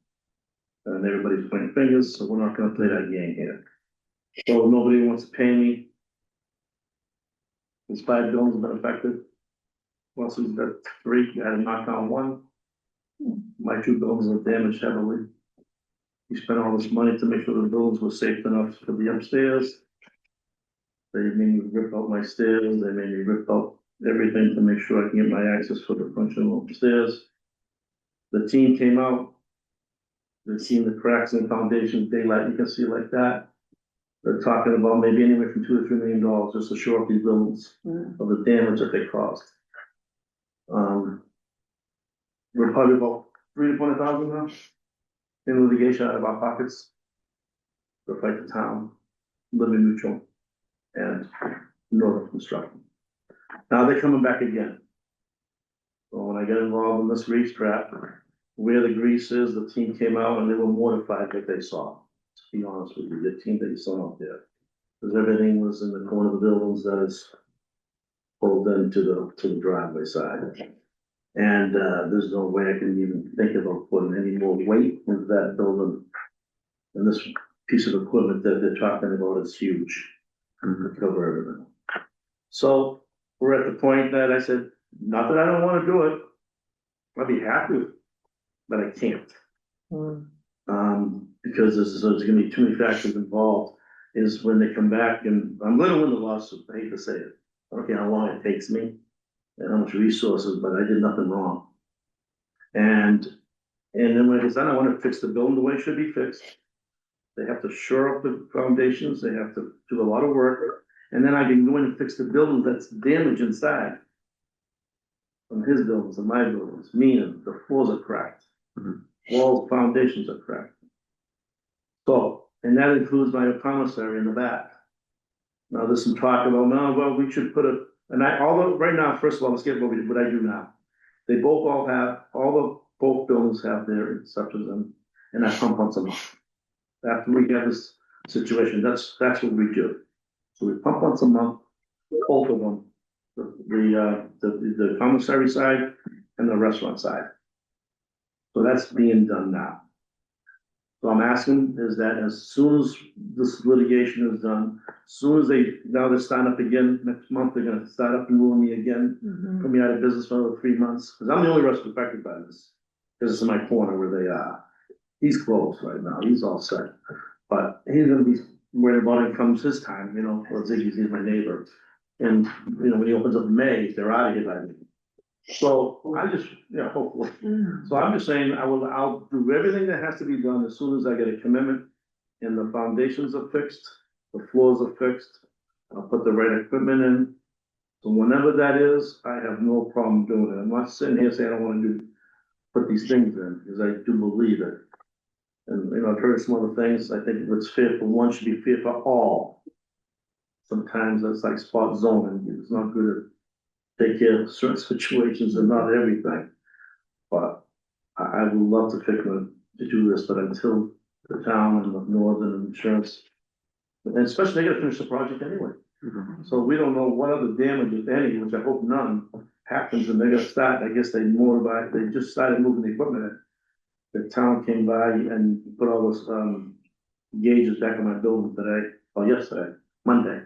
And everybody's pointing fingers, so we're not gonna play that game here. So nobody wants to pay me. There's 5 buildings that been affected. Plus, we've got 3, I had to knock down 1. My 2 buildings were damaged heavily. We spent all this money to make sure the buildings were safe enough for the upstairs. They made me rip out my stairs, they made me rip out everything to make sure I can get my access for the functional upstairs. The team came out. They've seen the cracks in the foundation, daylight, you can see like that. They're talking about maybe anywhere from $2 to $3 million just to shore up these buildings of the damage that they caused. We're probably about $300,000 to $400,000 now in litigation out of our pockets to fight the town, Living Mutual, and Northern Construction. Now they're coming back again. So when I get involved in this grease trap, where the grease is, the team came out and they were mortified what they saw. To be honest with you, the team that you saw out there, because everything was in the corner of the buildings that is pulled into the driveway side. And there's no way I can even think about putting any more weight into that building. And this piece of equipment that they're talking about is huge to cover everything. So we're at the point that I said, not that I don't want to do it, I'd be happy, but I can't. Because there's gonna be too many factors involved, is when they come back, and I'm gonna win the lawsuit, I hate to say it. I don't care how long it takes me and how much resources, but I did nothing wrong. And then when it's done, I want to fix the building the way it should be fixed. They have to shore up the foundations, they have to do a lot of work, and then I can go in and fix the building that's damaged inside. From his buildings and my buildings, meaning the floors are cracked. Walls, foundations are cracked. So, and that includes my commissary in the back. Now, there's some talk about, no, well, we should put although right now, first of all, let's get what I do now. They both buildings have their exceptions and I pump once a month. After we get this situation, that's what we do. So we pump once a month, both of them, the commissary side and the restaurant side. So that's being done now. So I'm asking is that as soon as this litigation is done, as soon as they're starting up again next month, they're gonna start up and moving me again, put me out of business for another 3 months, because I'm the only restaurant affected by this. This is my corner where they are. He's closed right now, he's all set. But he's gonna be worried about it comes his time, for Ziggy's, he's my neighbor. And, when he opens up in May, they're out of here by then. So I just, hopefully. So I'm just saying, I'll do everything that has to be done as soon as I get a commitment and the foundations are fixed, the floors are fixed, I'll put the right equipment in. So whenever that is, I have no problem doing it. I'm not sitting here saying I don't want to put these things in, because I do believe it. And, I've heard some other things, I think what's fair for one should be fair for all. Sometimes that's like spot zoning, it's not good to take care of certain situations and not everything. But I would love to do this, but until the town and the Northern Insurance, and especially they gotta finish the project anyway. So we don't know what other damage, if any, which I hope none, happens, and they're gonna start, I guess they just started moving the equipment in. The town came by and put all those, gauges back in my building yesterday, Monday.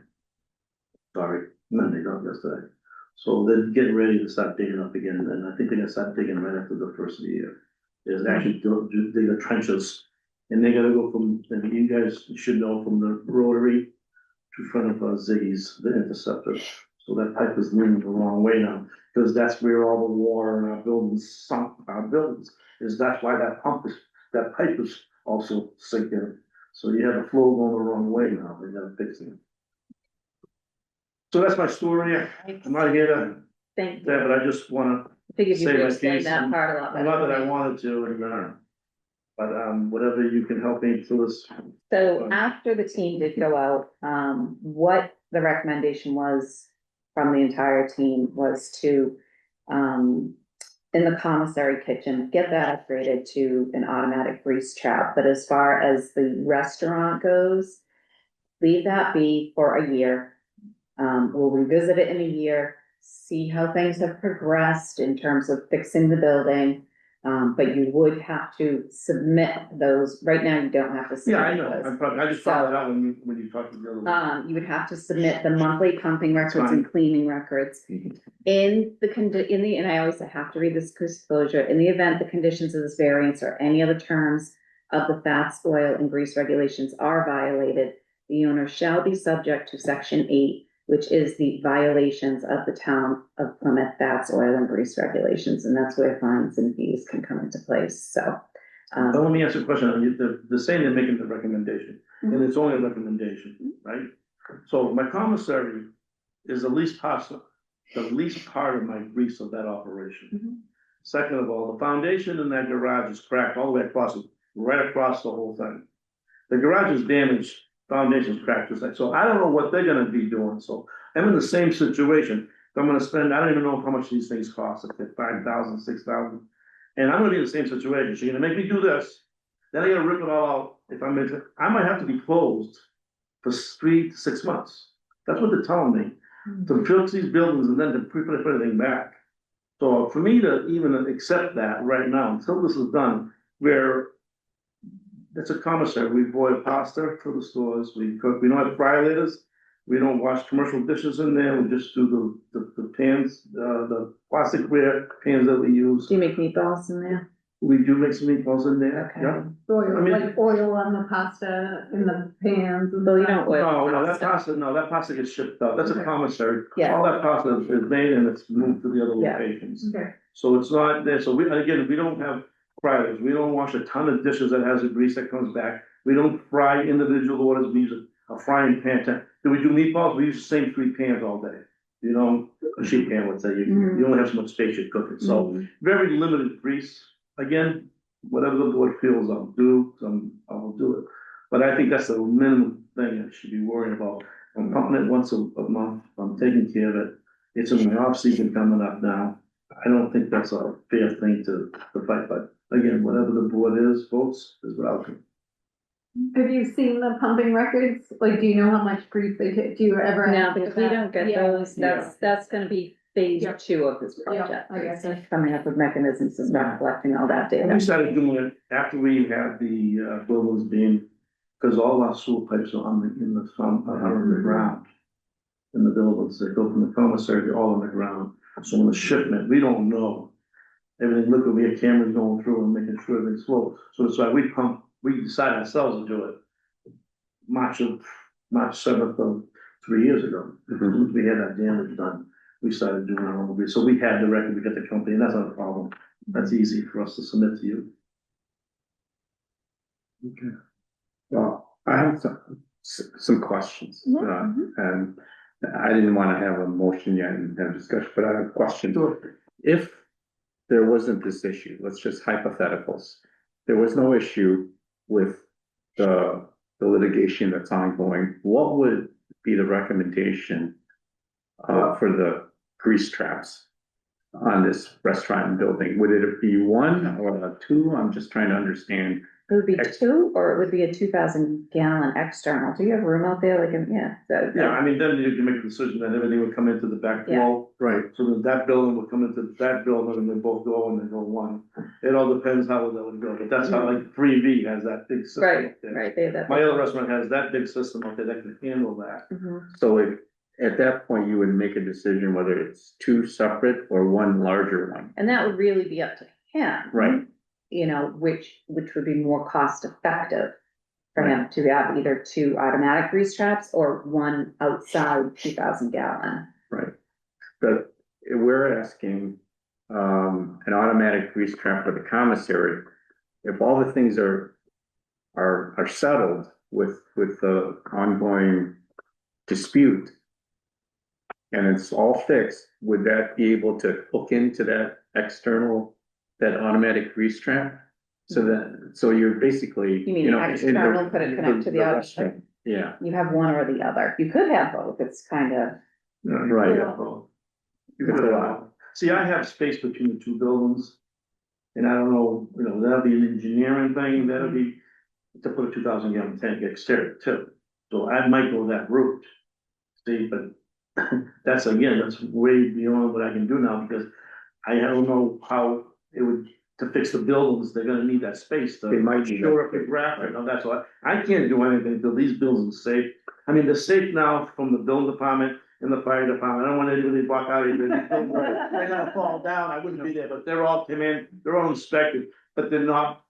Sorry, Monday, not yesterday. So they're getting ready to start digging up again, and I think they're gonna start digging right after the first of the year. There's actually dig the trenches, and they're gonna go from, and you guys should know, from the rotary to front of Ziggy's, the interceptor. So that pipe is leaning the wrong way now, because that's where all the water in our buildings sunk our buildings. That's why that pipe is also sinking. So you have the flow going the wrong way now, they gotta fix it. So that's my story. I'm not here to, Thank you. but I just wanna I figured you say could my explain piece, that and part a lot better. not that I wanted to, and But, whatever you can help me through this. So after the team did go out, what the recommendation was from the entire team was to, in the commissary kitchen, get that upgraded to an automatic grease trap. But as far as the restaurant goes, leave that be for a year. We'll revisit it in a year, see how things have progressed in terms of fixing the building. But you would have to submit those, right now you don't have to. Yeah, I submit know, those. I just found it out when you talked to the other one. You would have to submit the monthly pumping records and Fine. cleaning records. In the, and I always have to read this disclosure, in the event the conditions of this variance or any other terms of the fats, oil, and grease regulations are violated, the owner shall be subject to section 8, which is the violations of the town of Plymouth fats, oil, and grease regulations, and that's where fines and fees can come into place, so. But let me ask you a question, they're saying they're making the recommendation, and it's only a recommendation, right? So my commissary is the least part of my grease of that operation. Second of all, the foundation in that garage is cracked all the way across it, right across the whole thing. The garage is damaged, foundation's cracked, so I don't know what they're gonna be doing, so I'm in the same situation. I'm gonna spend, I don't even know how much these things cost, if they're $5,000, $6,000. And I'm gonna be in the same situation, so you're gonna make me do this, then I gotta rip it all out, if I make it, I might have to be closed for 3 to 6 months. That's what they're telling me, to fix these buildings and then to put everything back. So for me to even accept that right now, until this is done, where it's a commissary, we boil pasta for the stores, we cook, we don't have fryelators, we don't wash commercial dishes in there, we just do the pans, the plasticware pans that we use. Do you make meatballs in there? We do make some meatballs in there, Okay. yeah. Oil, I mean- like oil on the pasta in the pans. And Well, you stuff. don't oil No, that pasta. pasta gets shipped out, that's a Okay. commissary. Yeah. All that pasta is made and it's moved to the other Yeah. locations. Okay. So it's not there, so we don't have fryers, we don't wash a ton of dishes that has a grease that comes back. We don't fry individual orders, we use a frying pan. Do we do meatballs? We use the same 3 pans all day. You know, a sheet pan would say, you only have so much space you're cooking, so very limited grease. Again, whatever the board feels I'll do, I'll do it. But I think that's the minimum thing I should be worrying about. I'm pumping it once a month, I'm taking care of it. It's in my off season coming up now. I don't think that's a fair thing to fight, but again, whatever the board votes is what I'll do. Have you seen the pumping records? Like, do you know how much grease they get? Do you ever? No, because we don't get Yeah. those, that's gonna be phase Yeah. 2 of this Yeah, project. I guess so. Coming up with mechanisms to start collecting all that And we data. started doing it after we had the buildings being, because all our sewer pipes are in the ground. In the buildings, they go from the commissary, all on the ground, so when the shipment, we don't know. Everything, look, we have cameras going through and making sure everything's full, so that's why we decided ourselves to do it. March 7th of 3 years ago, we had that damage done, we started doing our own, so we had the record, we got the company, and that's not a problem. That's easy for us to submit to you. Okay. Well, I have some questions. And I didn't want to have a motion yet and have discussion, but I have a question. If there wasn't this issue, let's just hypotheticals, there was no issue with the litigation that's ongoing, what would be the recommendation for the grease traps on this restaurant and building? Would it be 1 or 2? I'm just trying to understand. It would be 2, or it would be a 2,000 gallon external. Do you have room out there? Yeah, I mean, then you can make a decision that everything would come into the back wall. Right. So that building would come into that building and they both go and then go 1. It all depends how that would go, but that's how like 3V has that big system. Right, up there. right, they have that. My other restaurant has that big system up there that can handle that. So if, at that point, you would make a decision whether it's 2 separate or 1 larger one. And that would really be up to him. Right. You know, which would be more cost effective for him to have either 2 automatic grease traps or 1 outside 2,000 gallon. Right. But we're asking, an automatic grease trap for the commissary. If all the things are settled with the ongoing dispute and it's all fixed, would that be able to hook into that automatic grease trap? So that, so you're basically, You mean you know. external, could it connect to the outside? restaurant, Yeah, You have one or the other. You could have both. It's kind of, right. You could have, see, I have space between the two buildings. And I don't know, that'll be an engineering thing, that'll be to put a 2,000 gallon tank exterior too. So I might go that route. See, but that's way beyond what I can do now, because I don't know how it would, to fix the buildings, they're gonna need that space to. They might need shore that up the graphic, that's why, I can't do anything until these buildings are safe. I mean, they're safe now from the building department and the fire department, I don't want anybody to walk out of here, they're gonna fall down, I wouldn't be there, but they're all came in, they're all inspected, but they're not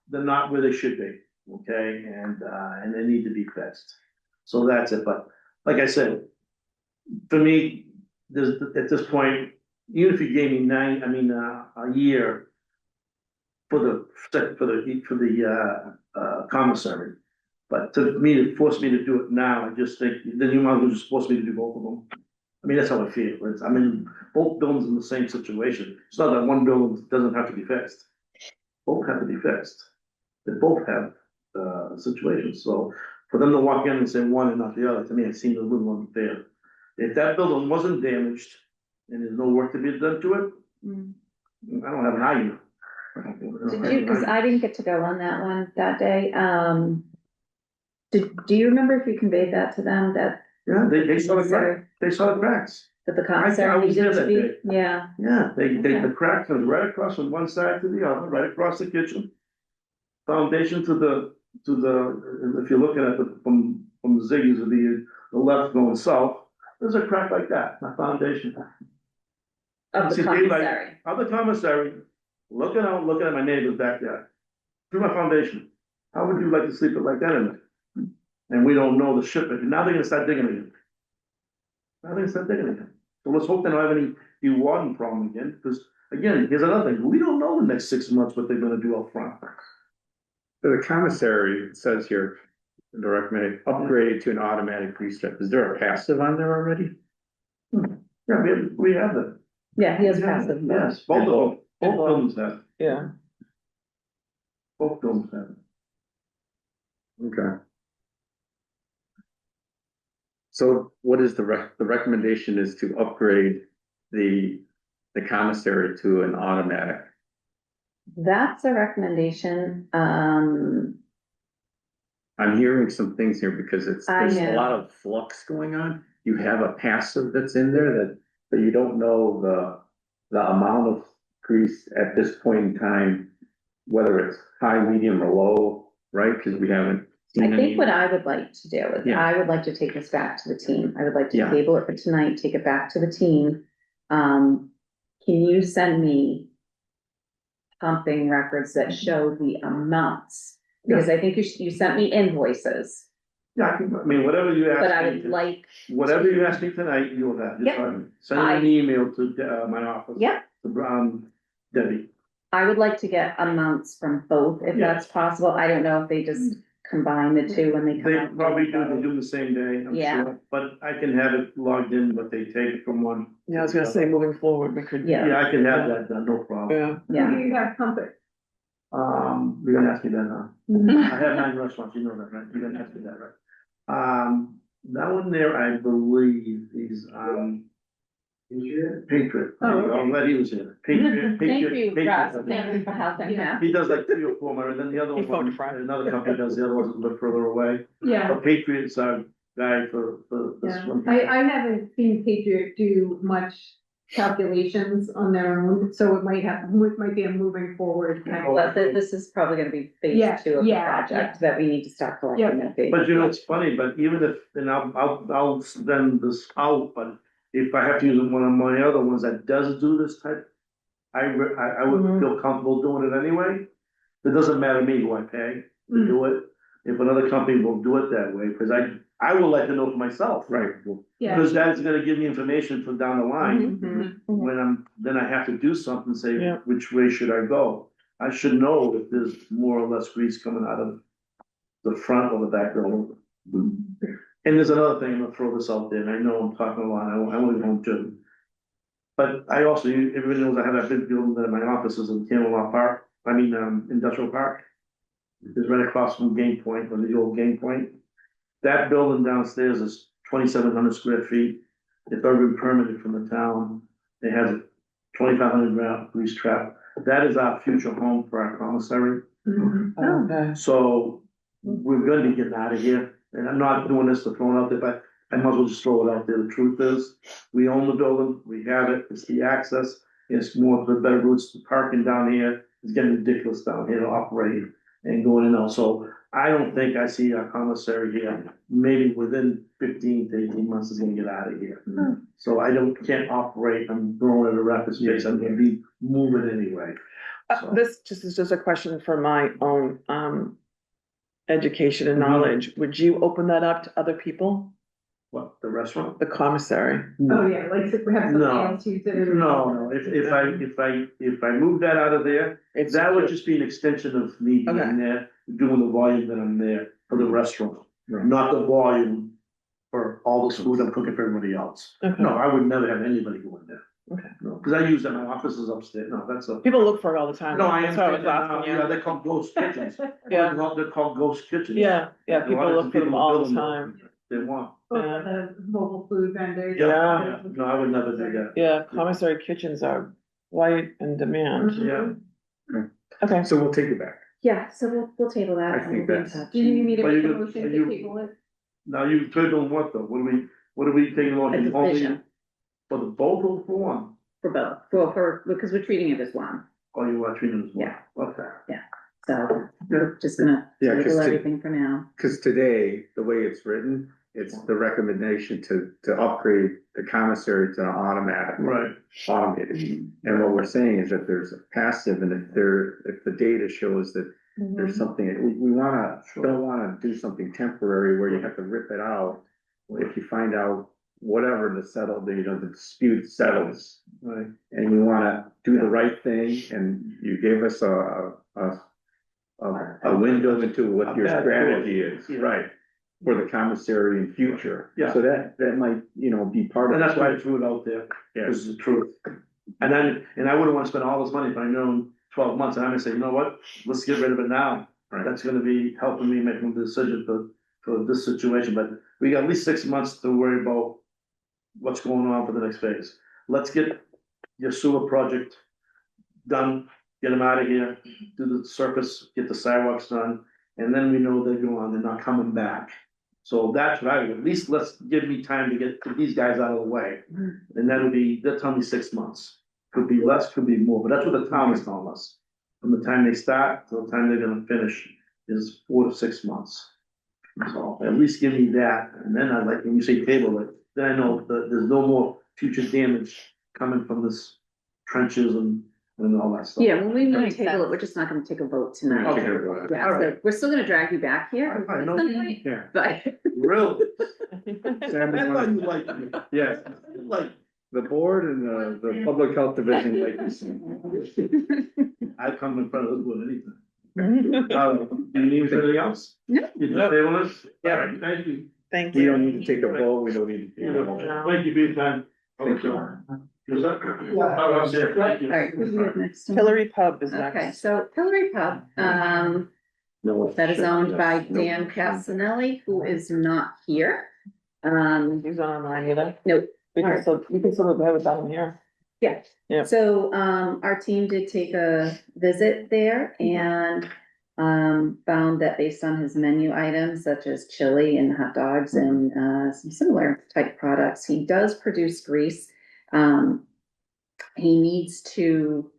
where they should be, okay, and they need to be fixed. So that's it, but like I said, for me, there's, at this point, even if you gave me a year for the commissary, but to force me to do it now, I just think, then you might as well just force me to do both of them. I mean, that's how I feel, I'm in both buildings in the same situation, it's not that one building doesn't have to be fixed. Both have to be fixed, they both have, situations, so for them to walk in and say one and not the other, to me, it seems a little unfair. If that building wasn't damaged and there's no work to be done to it, I don't have an argument. did you, because I didn't get to go on that one that day. Do you remember if you conveyed that to them, that? Yeah, they saw the cracks, they saw the cracks. That the I commissary was there needed to that be? day. Yeah. Yeah, Okay. the crack was right across from one side to the other, right across the kitchen. Foundation to the, if you're looking at from the Ziggy's of the left going south, there's a crack like that, my foundation. Of the See, daylight, commissary. of the commissary, looking at my neighbor's backyard, through my foundation. How would you like to sleep it like that in there? And we don't know the shipment, now they're gonna start digging again. So let's hope they don't have any dewatering problem again, because again, here's another thing, we don't know the next 6 months what they're gonna do up front. The commissary, it says here, the recommended upgrade to an automatic reset, is there a passive on there already? Yeah, we have that. Yeah, he has passive. Yes, both of them, both buildings have, Yeah. both buildings have. Okay. So what is the recommendation is to upgrade the commissary to an automatic? That's a recommendation, I'm hearing some things here because there's a lot of flux going on. You have a passive that's in there but you don't know the amount of grease at this point in time, whether it's high, medium, or low, right? Because we haven't seen I any. think what I would like to do is, Yeah. I would like to take this back to the team. I would like to Yeah. table it for tonight, take it back to the team. Can you send me pumping records that show the amounts? Because I think you sent me invoices, Yeah, I mean, whatever you ask. but I me would to- like, Whatever you ask me tonight, you'll have, Yep. send me an email to, my office. yeah, To, Debbie. I would like to get amounts from both, if Yeah. that's possible. I don't know if they just combine the two when they come They out. probably do the same day, I'm Yeah. sure, but I can have it logged in, but they take it from one. Yeah, I was gonna say, moving forward, we could. Yeah. Yeah, I can have that done, no problem. Yeah. Yeah. You have comfort. You're gonna ask me that, huh? I have 9 restaurants, you know that, right? You're gonna ask me that, right? That one there, I believe, is, Patriot. Oh, okay. I'm glad he was here. Patriot. Thank you, Patriot. Russ, thank you for helping Yeah. out. He does like 3 or 4 more, and then the other He one, phoned a friend. another company does the other ones a little bit further away. Yeah, But Patriot's our guy for this yeah. one. I haven't seen Patriot do much calculations on their own, so it might be a moving forward. kind of- But this is probably gonna be Yeah, phase 2 of the yeah, project, that we need to start collecting that fee. But you know, it's funny, but even if, and I'll send this out, but if I have to use one of my other ones that does do this type, I would Mhm. feel comfortable doing it anyway. It doesn't matter to me who I pay to do it, if another company will do it that way, because I will let them know for myself. Right. Yeah. Because that's gonna give me information for down the line, Mhm. when then I have to do something, say, Yeah. which way should I go? I should know if there's more or less grease coming out of the front or the back door. And there's another thing, I'm gonna throw this out there, and I know I'm talking a lot, I only want to. But I also, everybody knows I have that big building that my office is in Camelot Park, Industrial Park. is right across from Game Point, from the old Game Point. That building downstairs is 2,700 square feet. It's already permitted from the town. It has a 2,500 ground grease trap. That is our future home for our commissary. Okay. So we're gonna be getting out of here. And I'm not doing this to throw it out there, but I might as well just throw it out there. The truth is, we own the building, we have it, it's the access. It's more for better routes to parking down here. It's getting ridiculous down here to operate and going in and out. So I don't think I see our commissary here, maybe within 15 to 18 months is gonna get out of here. So I can't operate, I'm growing at a rapid pace, I'm gonna be moving anyway. So- This is just a question for my own, education and knowledge. Would you open that up to other people? What, the restaurant? The commissary? Oh, yeah, like if we have something No. else use it. or- No, if I move that out of there, It's that would just be an extension of me Okay. being there, doing the volume that I'm there for the restaurant. Not the volume for all this food I'm cooking for everybody else. Okay. No, I would never have anybody go in there. Okay. No, cause I use that, my office is upstairs, no, that's a. People look for it all the time. No, I am, That's why I was asking yeah, you. they're called ghost kitchens. Yeah. They're called ghost kitchens. Yeah, A people lot of look for them people all build the them. time. They want. Or the mobile food vendors. Yeah. No, I would never do that. Yeah, commissary kitchens are wide in demand. Yeah. Okay. So we'll take it back. Yeah, so we'll table that. I and think we'll be in that's- touch. Do you need me to Are make you a good- motion are to you- table it? Now you told them what though? What are we taking on? A decision For the both or for one? for both, because we're treating it as one, Oh, you are treating it as one? Yeah. Okay. so we're just gonna Yeah, 'cause table to- everything for now. Cause today, the way it's written, it's the recommendation to upgrade the commissary to automatic. Right. Automated. And what we're saying is that there's a passive, and if the data shows that there's something, we don't wanna do something temporary where you have to rip it out. If you find out whatever the dispute settles, Right. and we wanna do the right thing, and you gave us a window into what your strategy is, Yeah. right? For the commissary in future. Yeah. So that might, be part of. And that's why I threw it out there. This is the truth. And I wouldn't want to spend all this money if I know in 12 months, and I'm gonna say, you know what, let's get rid of it now. Right. That's gonna be helping me make a decision for this situation, but we got at least 6 months to worry about what's going on for the next phase. Let's get your sewer project done, get them out of here, do the surface, get the sidewalks done, and then we know they're going, they're not coming back. So that's what at least let's give me time to get these guys out of the way. And that's only 6 months. Could be less, could be more, but that's what the town is telling us. From the time they start till the time they're gonna finish is 4 to 6 months. So at least give me that, and then I like, when you say table it, then I know that there's no more future damage coming from this trenches and all that stuff. Yeah, when we That want makes to table it, sense. we're just not gonna take a vote tonight. Okay. Yeah, All so right. we're still gonna drag you back here. I know. Yeah. But Really? Sam, I you thought wanna- you liked me. Yes, Like, the board and the public health division, like this. I come in front of this with anything. Do you need anything else? No. You just table this? Yeah. All right, thank you. Thank We you. don't need to take a vote, we don't need to. take a vote. Thank you for your time. Thank you. Is that? Oh, I'm there. Thank you. All right, who do we have next? Hillary Pub is Okay, next. so Hillary Pub, No, that is owned by no. Dan Casanelli, who is not here. He's not online either. No. We can still have it down here. Yeah. Yeah. So, our team did take a visit there and, found that based on his menu items such as chili and hot dogs and, some similar type products, he does produce grease. He needs to,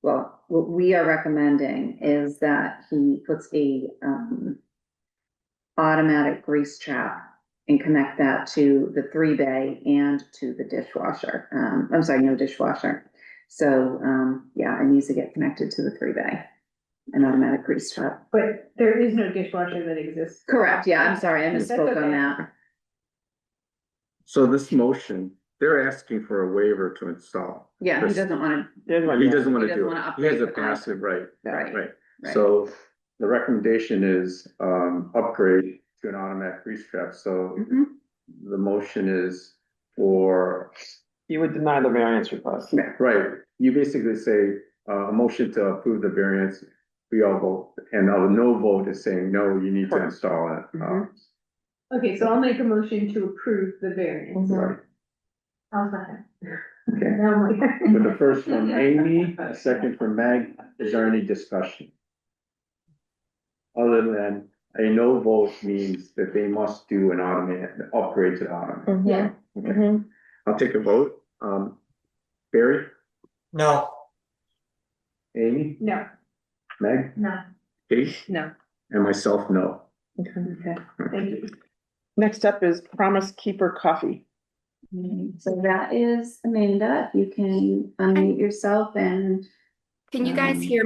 well, what we are recommending is that he puts a, automatic grease trap and connect that to the 3-bay and to the dishwasher. I'm sorry, no dishwasher. So, yeah, it needs to get connected to the 3-bay, an automatic grease trap. But there is no dishwasher that exists. Correct, yeah, I'm sorry, I That's misspoke on okay. that. So this motion, they're asking for a waiver to install. Yeah, he This- doesn't wanna, He doesn't wanna He do doesn't it. wanna He has upgrade a the passive right, right, right. right. So the recommendation is, upgrade to an automatic grease trap, so Mhm. the motion is for, You would deny the variance request. right, you basically say, a motion to approve the variance we all vote, and a no vote is saying, no, you need to Correct. install it. Okay, so I'll make a motion to approve the variance. Right, How's that? okay. Now I'm like- So the first from Amy, a second from Meg, is there any discussion? Other than a no vote means that they must do an upgrade to the automated. Yeah. Okay. I'll take a vote. Barry, No, Amy, No. Meg, No. Kate, No. and myself, no. Okay. Thank you. Next up is Promise Keeper Coffee. So that is Amanda, if you can unmute yourself and Can you guys hear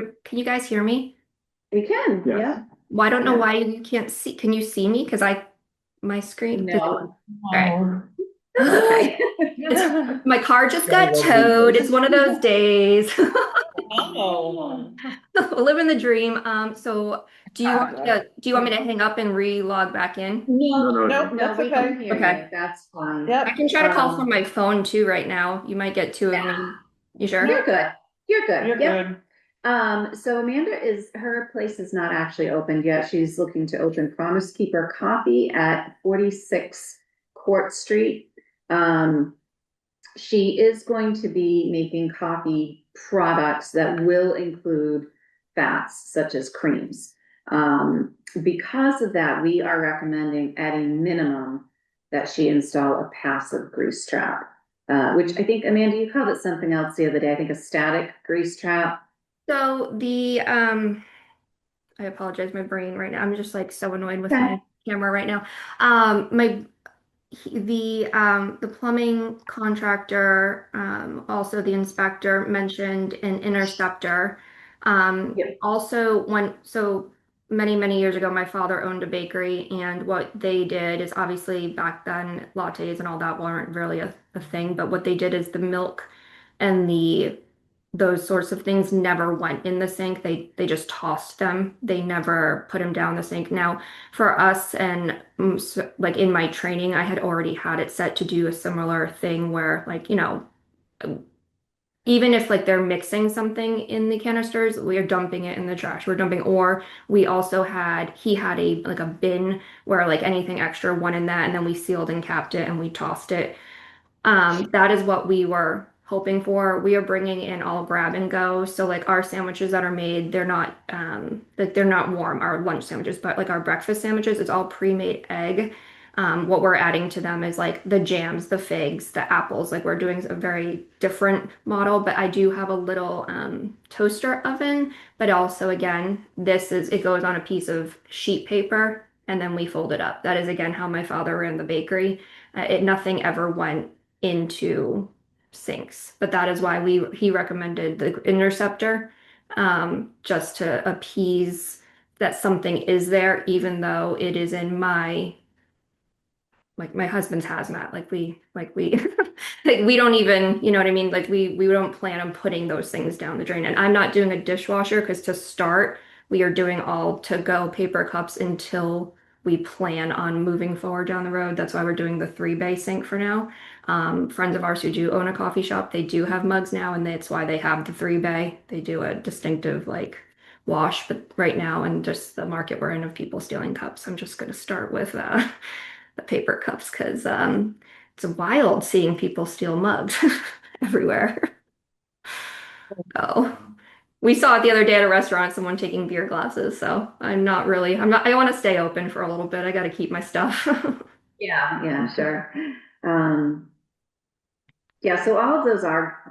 me? you can, Yes. yeah. Well, I don't know Yeah. why you can't see. Can you see me? Because my screen. No. Alright. Okay. My car just got towed. It's one of those days. Oh. Living the dream. So do you want me to hang up and re-log back in? No, no, Nope, No, that's we okay. can hear Okay. you, that's fine. Yep. I can try to call from my phone too right now. You might get two of me. You sure? You're good, you're good, You're yep. good. So her place is not actually opened yet. She's looking to open Promise Keeper Coffee at 46 Court Street. She is going to be making coffee products that will include fats such as creams. Because of that, we are recommending at a minimum that she install a passive grease trap, which I think, Amanda, you called it something else the other day. I think a static grease trap. So I apologize, my brain right now. I'm just like so annoyed with Okay. my camera right now. The plumbing contractor, also the inspector mentioned an interceptor. Yep. Also so many years ago, my father owned a bakery, and what they did is, obviously back then lattes and all that weren't really a thing, but what they did is the milk and those sorts of things never went in the sink. They just tossed them. They never put them down the sink. Now, for us, and like in my training, I had already had it set to do a similar thing where, like, even if like they're mixing something in the canisters, we are dumping it in the trash. We're dumping, or he had a bin where like anything extra went in that, and then we sealed and capped it and we tossed it. That is what we were hoping for. We are bringing in all grab and go. So like our sandwiches that are made, they're not they're not warm, our lunch sandwiches, but like our breakfast sandwiches, it's all pre-made egg. What we're adding to them is like the jams, the figs, the apples. Like we're doing a very different model, but I do have a little toaster oven. But also, again, it goes on a piece of sheet paper and then we fold it up. That is again how my father ran the bakery. Nothing ever went into sinks, but that is why he recommended the interceptor, just to appease that something is there, even though it is in my husband's hazmat. Like we like we don't even, you know what I mean? Like we don't plan on putting those things down the drain. And I'm not doing a dishwasher because to start, we are doing all to go paper cups until we plan on moving forward down the road. That's why we're doing the 3-bay sink for now. Friends of ours who do own a coffee shop, they do have mugs now, and that's why they have the 3-bay. They do a distinctive like wash, but right now, and just the market we're in of people stealing cups, I'm just going to start with the paper cups because it's wild seeing people steal mugs everywhere. Oh, we saw it the other day at a restaurant, someone taking beer glasses. So I want to stay open for a little bit. I got to keep my stuff. Yeah, sure. Yeah, so all of those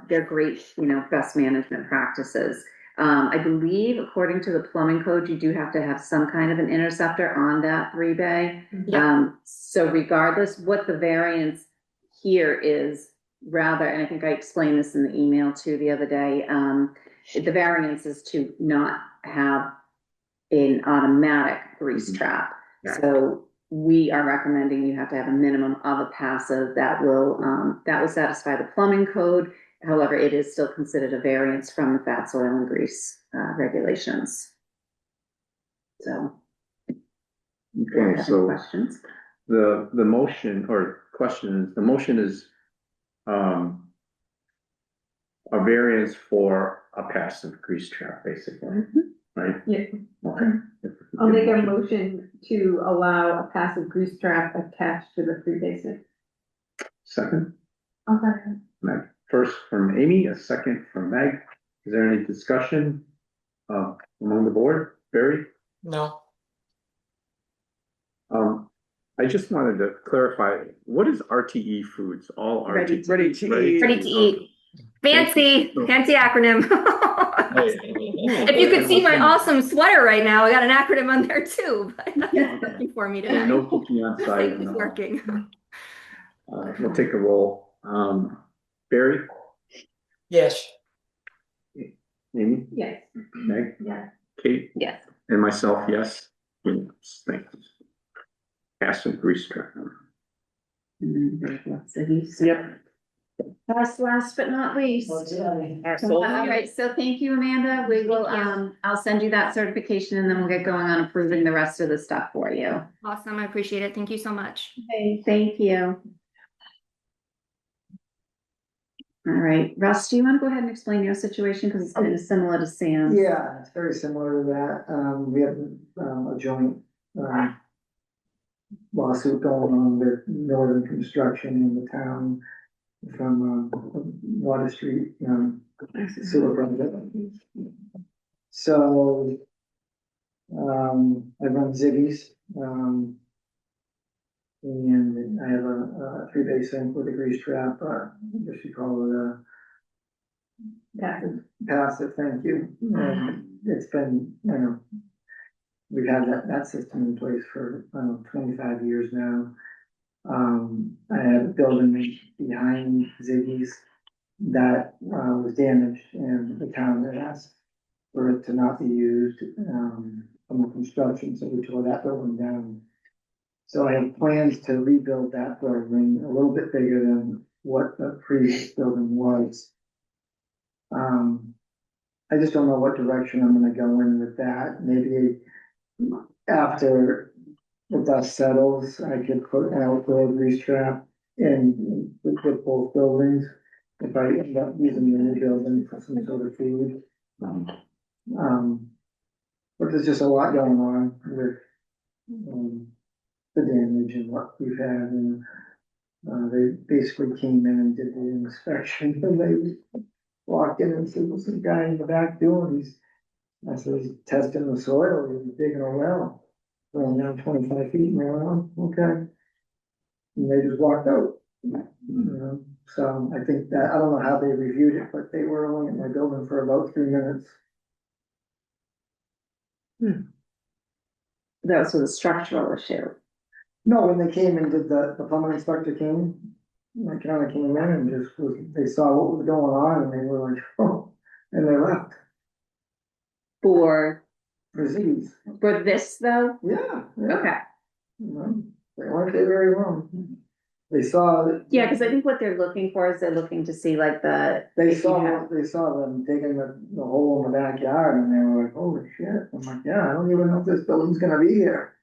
they're great, best management practices. I believe according to the plumbing code, you do have to have some kind of an interceptor on that 3-bay. Yeah. So regardless, what the variance here is rather, and I think I explained this in the email too the other day, the variance is to not have an automatic grease trap. Yeah. So we are recommending you have to have a minimum of a passive that will satisfy the plumbing code. However, it is still considered a variance from the fats, oil, and grease regulations. So. Okay, so questions? the motion or question, the motion is a variance for a passive grease trap, basically. right? Yeah. Okay. I'll make a motion to allow a passive grease trap attached to the free basin. Second, Okay. Meg. First from Amy, a second from Meg. Is there any discussion among the board? Barry? No, I just wanted to clarify, what is RTE Foods? All Ready RTE? to eat. Ready to eat. Fancy acronym. If you could see my awesome sweater right now, I got an acronym on there too, but it's working for me today. No cooking on site. It's No. working. We'll take a roll. Barry? yes, Amy? Yes. Meg? Yes. Kate? Yes. And myself, yes. Thank you. Passive grease trap. Yep. Last but not least. Our All soul. right, so thank you, Amanda. We will, I'll send you that certification and then we'll get going on approving the rest of the stuff for you. Awesome. I appreciate it. Thank you so much. Okay, thank you. All right, Russ, do you want to go ahead and explain your situation? Because it's kind of similar to Sam's. Yeah, it's very similar to that. We have a joint lawsuit going on with Northern Construction in the town from Water Street sewer project. So I run Ziggy's and I have a three-bay sink with a grease trap. I guess you call it a passive, thank you. And it's been, we've had that system in place for, 25 years now. I have a building behind Ziggy's that, was damaged and the town had asked for it to not be used, from the construction, so we tore that building down. So I have plans to rebuild that building a little bit bigger than what the previous building was. I just don't know what direction I'm gonna go in with that. Maybe after the dust settles, I could put an outdoor grease trap in with both buildings. If I end up using the new building for some sort of food. But there's just a lot going on with, the damage and what we've had, and, they basically came in and did the inspection, and they walked in and said, "What's the guy in the back doing?" I said, "He's testing the soil, he's digging a well." Well, now 25 feet, and they're like, "Oh, okay." And they just walked out, so I think that, I don't know how they reviewed it, but they were only in my building for about 3 minutes. That was with a structural issue. No, when they came and did the plumbing inspector came, they kind of came in and just they saw what was going on and they were like, "Oh," and they left. For Disease. this though? Yeah. Okay. They weren't there very long. They saw. Yeah, because I think what they're looking for is they're looking to see like They if you have- saw them digging the hole in the backyard and they were like, "Holy shit." I'm like, "Yeah, I don't even know if this building's gonna be here."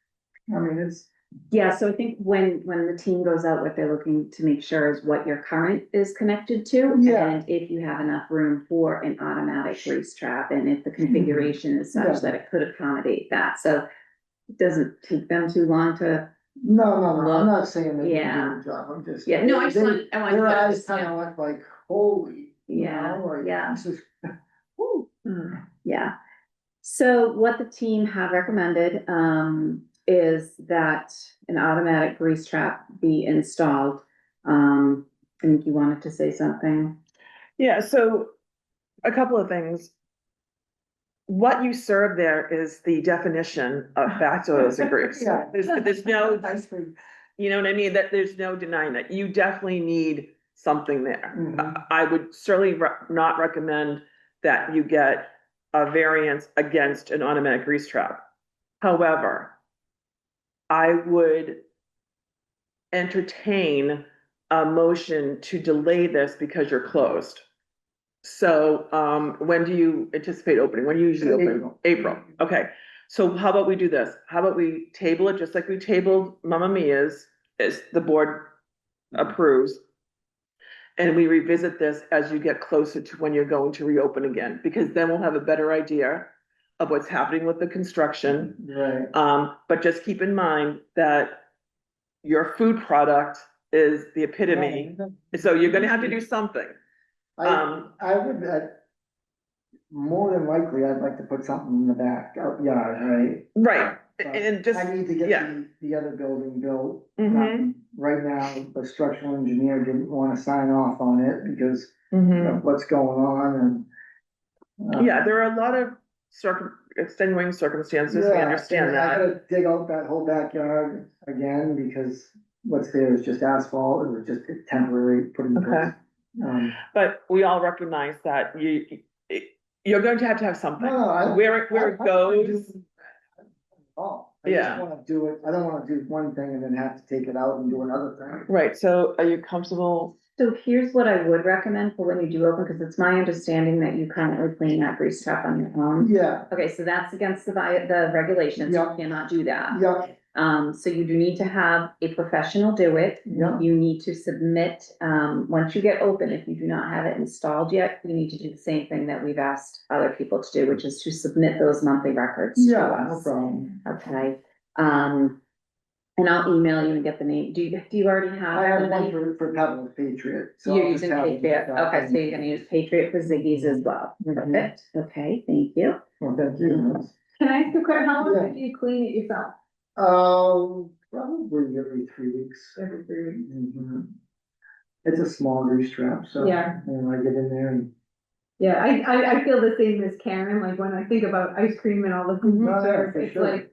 I mean, it's. Yeah, so I think when the team goes out, what they're looking to make sure is what your current is connected to. Yeah. And if you have enough room for an automatic grease trap, and if the configuration is such Yeah. that it could accommodate that, so it doesn't take them too long to. No, I'm not saying they didn't Yeah. do a job, I'm just. Yeah, no, I just want Their you to eyes understand. kind of look like, holy. Yeah, Like, yeah. this is. Woo. Yeah, so what the team have recommended, is that an automatic grease trap be installed. I think you wanted to say something. Yeah, so a couple of things. What you serve there is the definition of fats, oils, and grease. Yeah. There's no, Ice cream. you know what I mean, that there's no denying that. You definitely need something there. Mhm. I would certainly not recommend that you get a variance against an automatic grease trap. However, I would entertain a motion to delay this because you're closed. So, when do you anticipate opening? When do you usually open? April. April, okay. So how about we do this? How about we table it just like we tabled Mamma Mia's, as the board approves? And we revisit this as you get closer to when you're going to reopen again, because then we'll have a better idea of what's happening with the construction. Right. But just keep in mind that your food product is the epitome, so you're gonna have to do something. I would, more than likely, I'd like to put something in the backyard, right? Right, But and just, I need to get yeah. the other building built. Mhm. Right now, the structural engineer didn't wanna sign off on it because Mhm. of what's going on and. Yeah, there are a lot of extenuating circumstances, we Yeah, understand and I that. gotta dig out that whole backyard again because what's there is just asphalt, it was just temporary put in place. Okay. But we all recognize that you're going to have something, where it goes. Oh, I Yeah. just wanna do it, I don't wanna do one thing and then have to take it out and do another thing. Right, so are you comfortable? So here's what I would recommend for when you do open, because it's my understanding that you currently clean that grease trap on your own. Yeah, Okay, so that's against the regulations, you Yeah. cannot do that. yeah, So you do need to have a professional do it. Yeah. You need to submit, once you get open, if you do not have it installed yet, you need to do the same thing that we've asked other people to do, which is to submit those monthly records to yeah, no us. problem. Okay, and I'll email you and get the name. Do you already have? I have the one name? for Pebble, Patriot. So You're I'll just using have Patriot, that. okay, so you're gonna use Patriot for Ziggy's as well, perfect, okay, thank you. Well, thank you. Can I ask a question, how Yeah. often do you clean it yourself? Probably every 3 weeks. Every 3 weeks. Mhm. It's a small grease trap, so. Yeah. And I get in there and. Yeah, I feel the same as Karen, like when I think about ice cream and all the food we Oh, yeah, serve, for it's sure. like,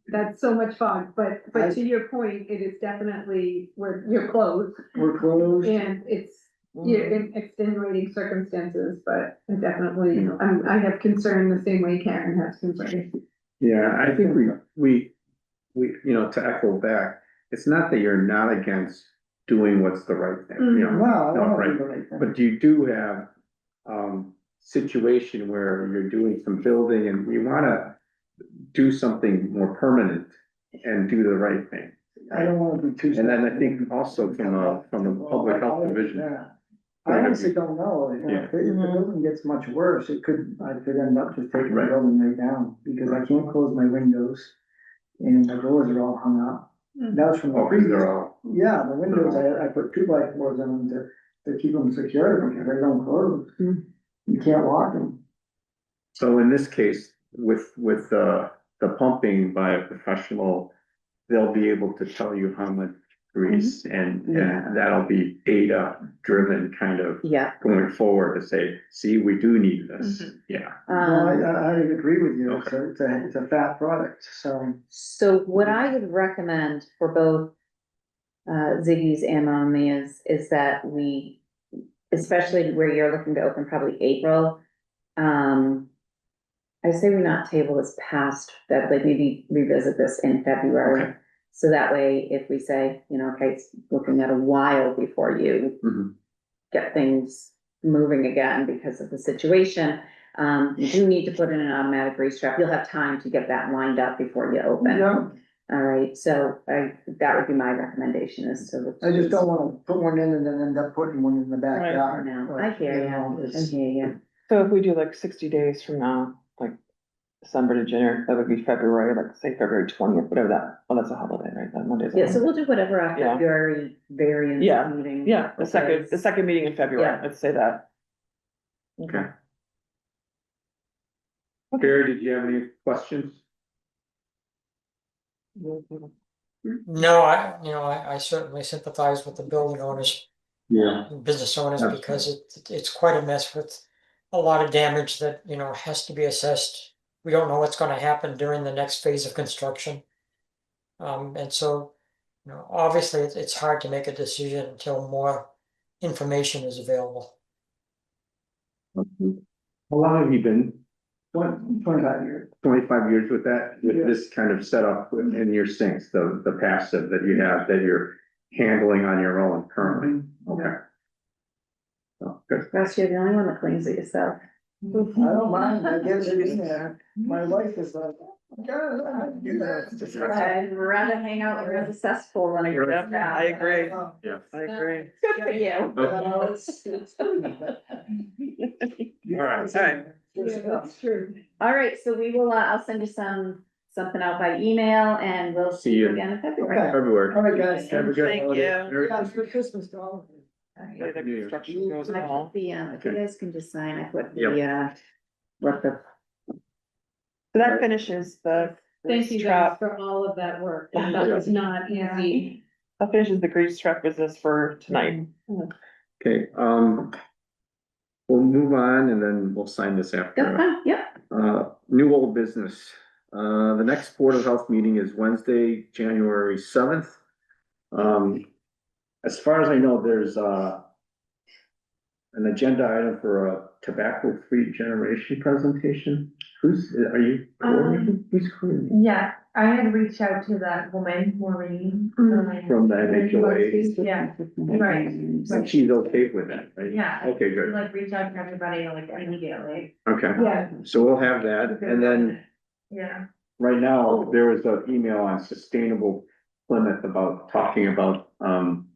that's so much fun, but to your point, it is definitely where you're closed. We're closed. And it's, yeah, in extenuating circumstances, but definitely, you know, I have concern the same way Karen has concern. Yeah, I think we, you know, to echo back, it's not that you're not against doing what's the right thing, you know. No, I No, wanna right. do the right thing. But you do have, situation where you're doing some building and we wanna do something more permanent and do the right thing. I don't wanna be too. And then I think also from a public health division. Yeah. I honestly don't know, you know, Yeah. if the building gets much worse, I could end up just taking the Right. building right down, because I can't close my windows. And the doors are all hung up. That was from the Oh, because previous. they're all, Yeah, the windows, I put 2x4s in them to keep them secure, because they don't close. You can't lock them. so in this case, with the pumping by a professional, they'll be able to tell you how much grease and that'll be data driven kind of Yeah. going forward to say, see, we do need this, yeah. No, I agree with you, it's a fat product, so. So what I would recommend for both Ziggy's and Mamiya's is that we, especially where you're looking to open probably April, I say we not table this past that, like maybe revisit this in February. Okay. So that way, if we say, you know, okay, it's looking at a while before you Mhm. get things moving again because of the situation, you do need to put in an automatic grease trap. You'll have time to get that lined up before you open. Yeah, All right, so that would be my recommendation is to. I just don't wanna put one in and then end up putting one in the backyard. No, I hear you, I hear you. So if we do like 60 days from now, like December to January, that would be February, like say February 20th, whatever that, well, that's a holiday, right? That Monday's. a Yeah, so holiday. we'll do whatever our Yeah. February variance Yeah. meeting. Yeah, the second meeting in February, Yeah. let's say that. Okay. Barry, did you have any questions? No, I certainly sympathize with the building owners, Yeah. business owners, Absolutely. because it's quite a mess with a lot of damage that, has to be assessed. We don't know what's gonna happen during the next phase of construction. And so, obviously it's hard to make a decision until more information is available. How long have you been? 25 years. 25 years with that, with Yeah. this kind of setup in your sinks, the passive that you have, that you're handling on your own currently? Okay. Oh, good. Russ, you're the only one that cleans it yourself. I don't mind, I get it in there, my wife is like, God, I do that. I'd rather hang out with the cesspool than a grease Yep, trap. I agree, Yeah. I agree. Good for you. Okay. All right. That's true. All right, so we will, I'll send you something out by email and we'll see you again in February. Okay. February. All right, guys. Have a good Thank holiday. you. Merry Yeah, it's for Christmas to all of you. Hopefully the New Year. construction goes I well. put the, if you guys can just sign, I put Yep. the, what the. So that finishes the Thank grease you guys trap. for all of that work. That was not easy. That finishes the grease trap business for tonight. Okay, we'll move on and then we'll sign this That's after. fine, yep. New old business. The next Board of Health meeting is Wednesday, January 7th. As far as I know, there's, an agenda item for a tobacco-free generation presentation. Are you coordinating? Who's coordinating? Yeah, I had reached out to that woman, Maureen. From the MHOA? Yeah, right. And she's okay with that, right? Yeah. Okay, good. Like reach out to everybody like immediately. Okay. Yeah. So we'll have that. And then Yeah. right now, there was an email on Sustainable Plymouth about talking about,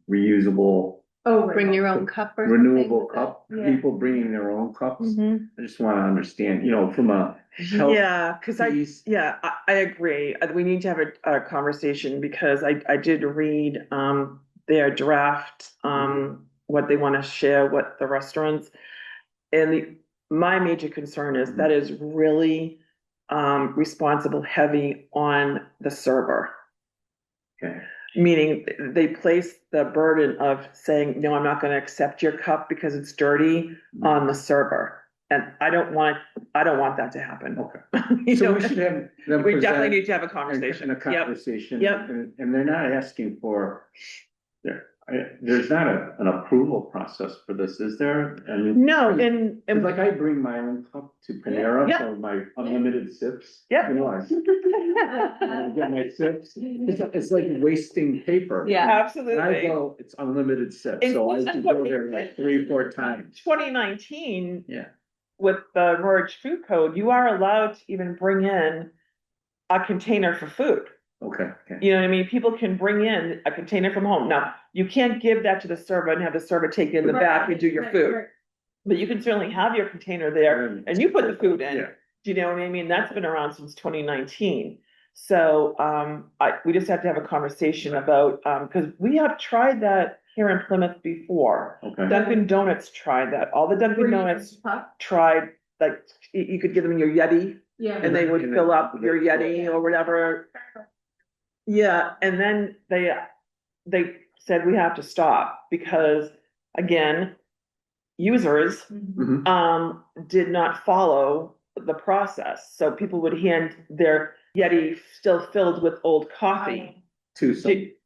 reusable, Oh, Bring right. your own cup or renewable something? cup, Yeah. people bringing their own cups. Mhm. I just wanna understand, from a health Yeah, cause piece. I agree. We need to have a conversation because I did read, their draft, what they wanna share, what the restaurants. And my major concern is that is really, responsible heavy on the server. Okay. Meaning they place the burden of saying, no, I'm not gonna accept your cup because it's dirty on the server. And I don't want that to happen. Okay. You So know, we should have them we definitely present need to have a and conversation. a Yep. conversation. Yep. And they're not asking for, there's not an approval process for this, is there? I mean, No, 'cause- and 'cause like I bring my own cup to Panera Yeah. for my unlimited sips. Yeah. I get my sips. It's like wasting paper. yeah, And I absolutely. go, it's unlimited sips, And so I that's have to what go we- there like 3-4 times. 2019, Yeah. with the merged food code, you are allowed to even bring in a container for food. Okay. You know what I mean? People can bring in a container from home. Now, you can't give that to the server and have the server take it in the back and do your food. But you can certainly have your container there and you put the food in. Yeah. Do you know what I mean? That's been around since 2019. So, we just have to have a conversation about, cause we have tried that here in Plymouth before. Okay. Dunkin' Donuts tried that. All the Dunkin' Donuts tried, like, you could give them your Yeti Yeah. and they would fill up your Yeti or whatever. Yeah, and then they said we have to stop because, again, users did not follow the process. So people would hand their Yeti still filled with old coffee To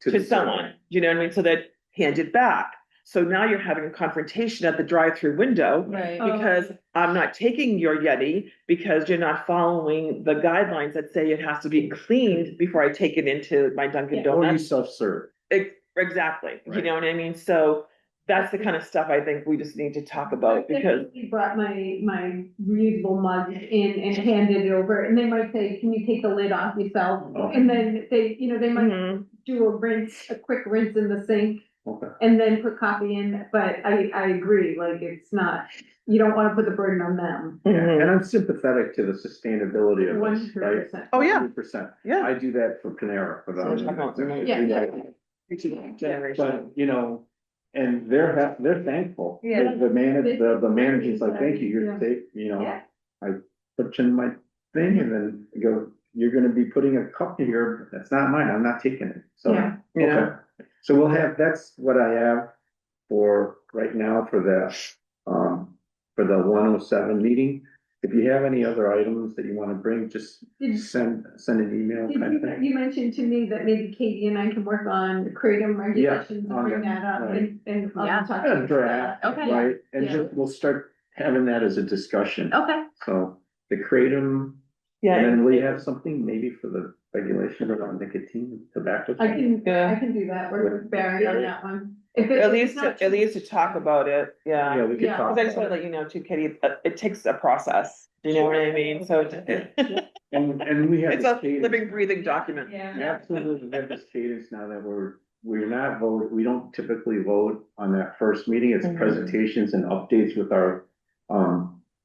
to someone, you know what I mean? So they'd hand it back. So now you're having a confrontation at the drive-through window. Right. Because I'm not taking your Yeti because you're not following the guidelines that say it has to be cleaned before I take it into my Dunkin' Or you Donuts. self-serve. Exactly, you Right. know what I mean? So that's the kind of stuff I think we just need to talk about because. I brought my reusable mug in and handed it over, and they might say, can you take the lid off yourself? Oh. And then they might Mhm. do a quick rinse in the sink. Okay. And then put coffee in, but I agree, like, it's not, you don't wanna put the burden on them. Yeah, Mhm. and I'm sympathetic to the sustainability of this, right? 100%. Oh, yeah. 100%. Yeah. I do that for Panera, for So we're talking about the. Yeah. Generation. But, and they're thankful. Yeah. The manager's like, thank you, you're safe, Yeah. I put in my thing and then go, you're gonna be putting a cup here, that's not mine, I'm not taking it, so. Yeah. Yeah. Okay. So that's what I have for right now for the 107 meeting. If you have any other items that you wanna bring, just send an email kind of thing. You mentioned to me that maybe Katie and I can work on the kratom regulations and bring that up right. and Yeah. I'll talk to A you. draft, Okay. right, and Yeah. just, we'll start having that as a discussion. Okay. So the kratom, Yeah. and then we have something maybe for the regulation around nicotine, tobacco. I can Yeah. do that, work with Barry on that one. If At it's not too- least to talk about it, Yeah, yeah. we could Yeah. talk. Cause I just about wanna let you know too, Katie, it takes a process, you know what I mean? So it. And we have. it's this a cadence. living, breathing document. Yeah. Absolutely, we have this cadence now that we're not we don't typically vote on that first meeting, it's Mhm. presentations and updates with our,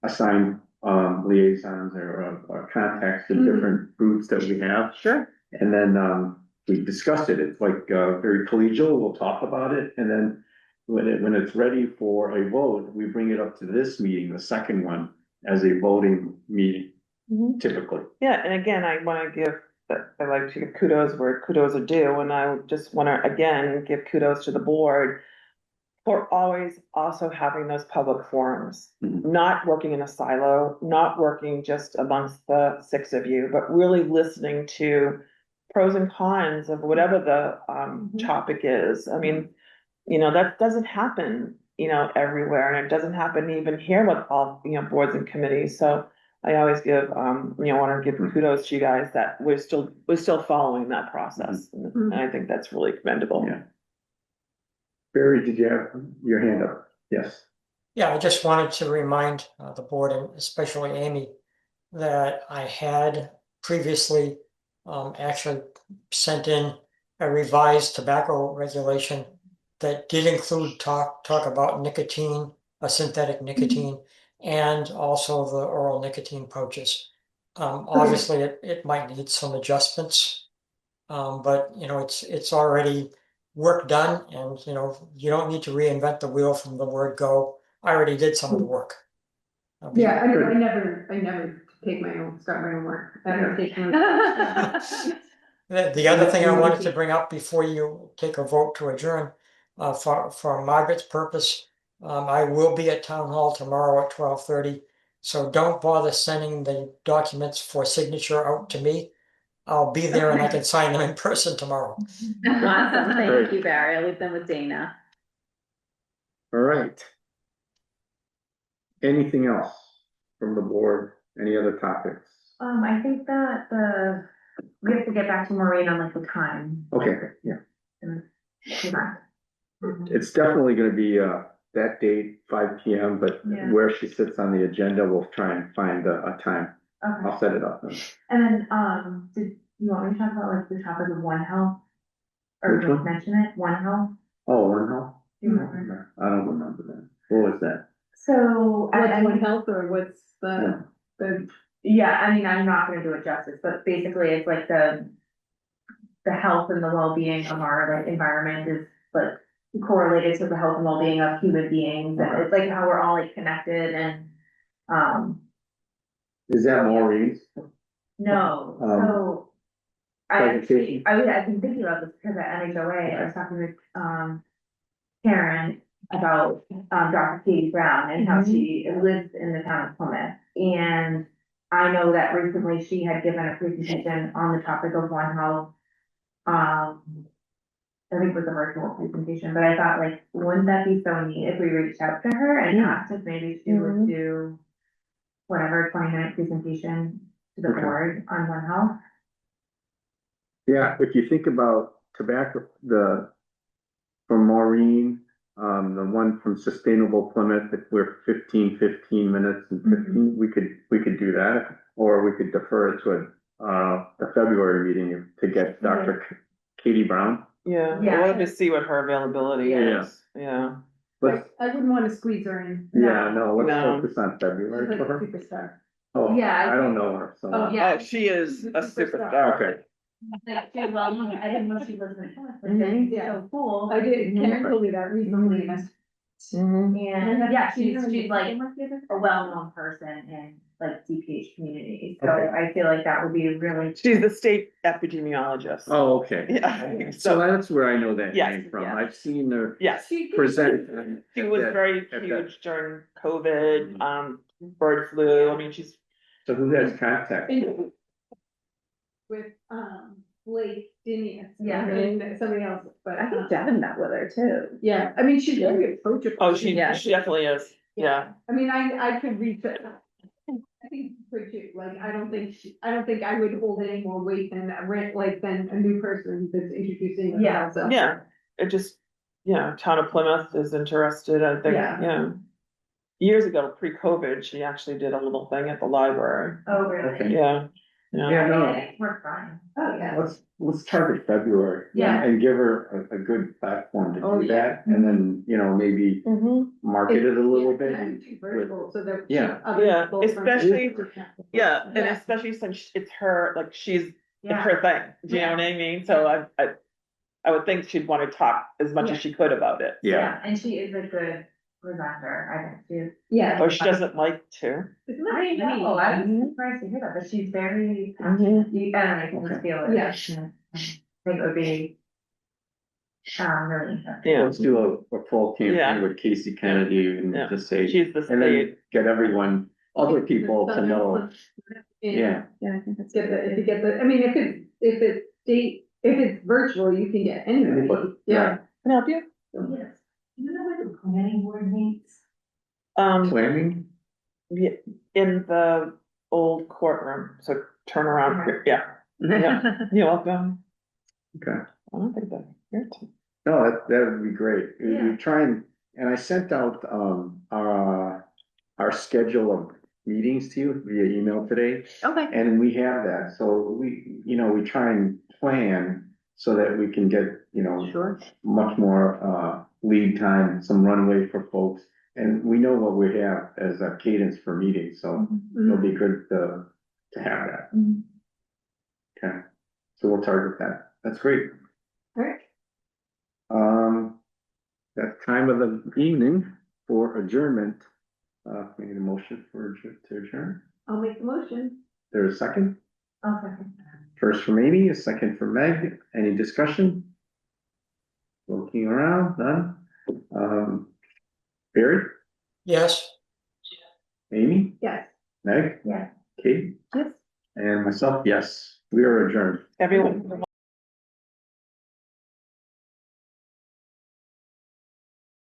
assigned, liaisons or contacts to different groups that we have. Sure. And then, we discussed it. It's like, very collegial. We'll talk about it. And then when it's ready for a vote, we bring it up to this meeting, the second one, as a voting meeting typically. Yeah, and again, I wanna give, I like to give kudos where kudos are due, and I just wanna, again, give kudos to the board for always also having those public forums, not working in a silo, not working just amongst the six of you, but really listening to pros and cons of whatever the topic is. I mean, that doesn't happen, everywhere, and it doesn't happen even here with all, boards and committees. So I always give, want to give kudos to you guys that we're still following that process. And I think that's really commendable. Yeah. Barry, did you have your hand up? Yes. Yeah, I just wanted to remind the board and especially Amy that I had previously actually sent in a revised tobacco regulation that did include talk about nicotine, a synthetic nicotine, and also the oral nicotine pouches. Obviously, it might need some adjustments, but it's already work done, and you don't need to reinvent the wheel from the word go. I already did some of the work. Yeah, I never start my own work. I never take The other thing I wanted to bring up before you take a vote to adjourn, for Margaret's purpose, I will be at town hall tomorrow at 12:30. So don't bother sending the documents for signature out to me. I'll be there and I can sign them in person tomorrow. Awesome, thank you, Barry. I'll leave them with Dana. All right. Anything else from the board? Any other topics? I think that we have to get back to Maureen on like the time. Okay, yeah. Yeah. It's definitely gonna be, that date, 5 p.m., but Yeah. where she sits on the agenda, we'll try and find a time. Okay. I'll set it up then. And then, did you want me to talk about like the topic of One Health? Or Which like one? mention it, One Health? Oh, One Health? Do you remember? I don't remember that. What was that? So. What's One Health or what's the, Yeah, I mean, I'm not gonna do it justice, but basically it's like the health and the well-being of our like environment is like correlated to the health and well-being of human beings. And it's like how we're all like connected and, Is that Maureen's? no, so. Presentation? I've been thinking about this because at NHOA, I was talking with, Karen about, Dr. Katie Brown and how she lives in the town of Plymouth. And I know that recently she had given a presentation on the topic of One Health. I think it was a virtual presentation, but I thought like, wouldn't that be so neat if we reached out to her and asked if maybe she would do whatever 20-minute presentation to the board on One Health? Yeah, if you think about tobacco, from Maureen, the one from Sustainable Plymouth, if we're 15 minutes and 15, we could do that, or we could defer it to the February meeting to get Dr. Katie Brown. Yeah, Yeah. I wanted to see what her availability is. Yeah. Let's, I wouldn't want to squeeze her in. yeah, no, let's No. focus on She's February like for a her. superstar. Oh, Yeah, I don't know her, so. Oh, yeah. Oh, she is a Superstar. superstar. Okay. Like, she well known. I didn't know she was in Plymouth, but Mhm. it's so cool. I did, Karen told me that recently. And yeah, she's like a well-known person in like DPH communities, so Okay. I feel like that would be really. She's the state epidemiologist. Oh, okay. Yeah. So that's where I know that Yes, name from. yeah. I've seen her Yes, present. she was very huge during COVID, bird flu. I mean, she's. So who has contact? With, Blake Dinius. Yeah. And somebody else, but. I think Devin met with her too. Yeah, I mean, she's very approachable. Oh, she Yeah. definitely is. Yeah. I mean, I could reach it. I think you could too, like, I don't think I would hold any more weight than a new person that's introducing Yeah. themselves. Yeah. It just, town of Plymouth is interested, I think, Yeah. Years ago, pre-COVID, she actually did a little thing at the library. Oh, really? Yeah. Yeah, no, We're fine. Oh, yeah. let's target February. Yeah. And give her a good platform to Oh, do yeah. that, and then, maybe market it a little bit. Virtual, so that. Yeah. other Yeah, people from- especially- Yeah, and Yeah. especially since it's her, like, it's Yeah. her thing, do you know what I mean? So I would think she'd wanna talk as much as she could about it. Yeah, And she is a good presenter, I think, too. Yeah. Or she doesn't like to. Isn't that I know, funny? I was surprised to hear that, but she's very passionate. You, I don't know, you can just feel it. Yeah. I think it would be, really interesting. Yeah, let's do a full Yeah. campaign with Casey Kennedy and Yeah. just say, she's the and then state. get everyone, other people to know. Yeah, Yeah, I think that's Get the, if you get the, I mean, if it's virtual, you can get anybody. Anybody, Yeah. Can I help you? Yes. You know where the planning board meets? planning, Yeah, in the old courtroom, so turn around here, yeah, yeah, you're welcome. okay. I don't think that, here too. No, that would be great. We Yeah. try and I sent out, our schedule of meetings to you via email today. Okay. And we have that, so we try and plan so that we can get, Sure. much more, lead time, some runway for folks. And we know what we have as a cadence for meetings, so it'll be good to have that. Okay, so we'll target that. That's great. Alright. That time of the evening for adjournment. We need a motion to adjourn. I'll make the motion. There's a second. I'll second. First from Amy, a second from Meg. Any discussion? Looking around, none. Barry, Yes. Amy, Yes. Meg, Yeah. Kate, Yes. and myself, yes. We are adjourned. Everyone.